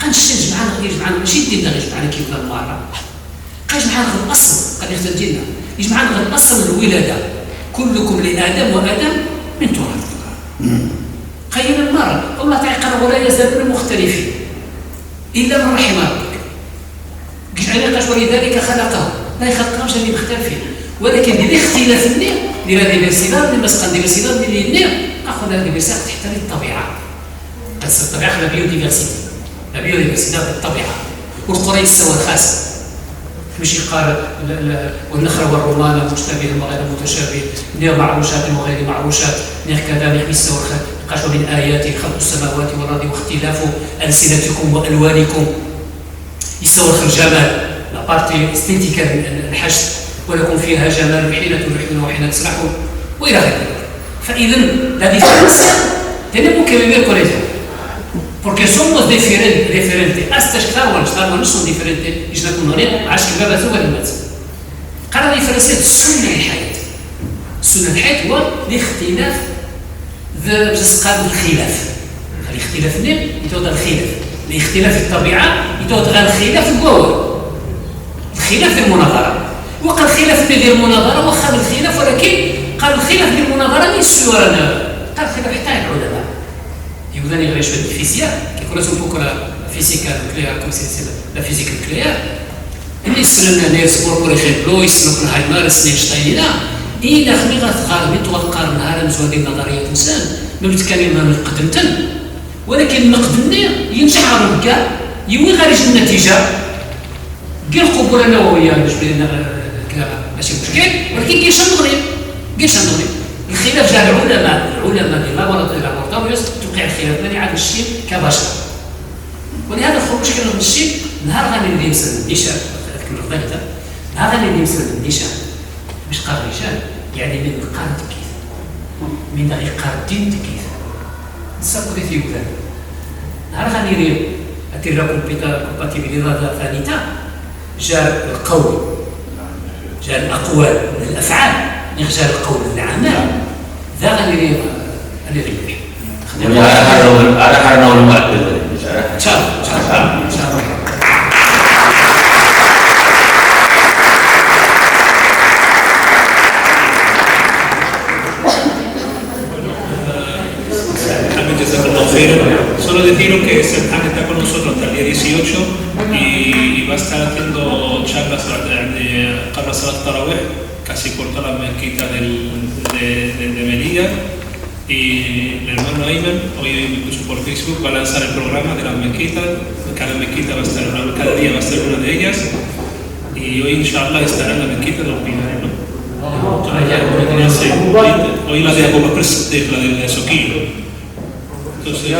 قنشج معنا غير معنا ماشي ديالنا غير معنا كيف المره قاش معنا غير الاصل قال يختار ديالنا يجي معنا غير الاصل الولاده كلكم لادم وادم من تراب قيل المرء الله تعالى ولا يزالون مختلفين الا من رحم ربك قاش ولذلك خلقه لا يخلقهمش اللي مختلفين ولكن بالاختلاف النير ديال ديفيرسيتي اللي مسقى ديفيرسيتي ديال النير اخذ هذه ديفيرسيتي تحت الطبيعه قص الطبيعه لا بيوديفيرسيتي لا بيوديفيرسيتي الطبيعه والقرى يسوى خاص ماشي قال والنخل والرمان مشتبه وغير متشابه نير معروشات وغير معروشات نير كذا نير يسوى قاش من آياته خلق السماوات والارض واختلاف السنتكم والوانكم يسوى الجمال لا بارتي استيتيكا الحشد ولكم فيها جمال حين تريحون وحين تسرحون والى اخره. فاذا لا diferencia tenemos que vivir con ella porque somos diferentes hasta estar no son diferentes ايش نكون هنا عاش كبابه ثم المات قال ديفرنسيات السنه الحياه السنه الحياه هو الاختلاف ذا قال الخلاف الاختلاف نيم يتوضع الخلاف الاختلاف الطبيعه يتوضع الخلاف الجوهر الخلاف المناظره وقال الخلاف ديال المناظره وخذ الخلاف ولكن قال الخلاف ديال المناظره ليس ورانا قال الخلاف حتى العلماء يقولون غير شويه الفيزياء كيقولوا سموكو لا فيزيكا نوكليير كوم سي لا فيزيك نوكليير اللي سلنا نيرس بور اكزومبل يسموكو هايمر سنينشتاين إلا خميغة غالبي توقع نهار مزودي نظرية إنسان ما بتكلم من قدمتن ولكن المقدمني ينجح ربك يوي خارج النتيجة كي القبور النووية بالنسبة لنا ماشي مشكل ولكن كاين شنغري الخلاف جاء العلماء ديال لابوراتوريوس توقع الخلاف ماني عاد الشيء كبشر ولهذا الخروج كان من الشيء نهار غادي ندير نسلم النشاء نهار غادي ندير نسلم النشاء مش قال رجال يعني من القرد كيف من القردين كيف نسقط في ولاد نهار غادي ندير لكم كومباتيبيليتي ثانيتا جاء القول جاء الاقوال من الافعال جاء القول من الاعمال ذا غادي يريح على حالنا والمعدل ان شاء الله Solo deciros que Sergio está con con nosotros hasta el día 18 y va a estar haciendo charlas de Qabla Salat Tarawih casi por todas las mezquitas de Melilla. Y el hermano Ayman, hoy me puso por Facebook, va a lanzar el programa de las mezquitas. Cada mezquita va a estar cada día va a estar una de ellas. Y hoy, inshallah, estará en la mezquita de los Pinares, ¿no? Hoy la de Abu Bakr Siddiq, la del Soquillo. Entonces ya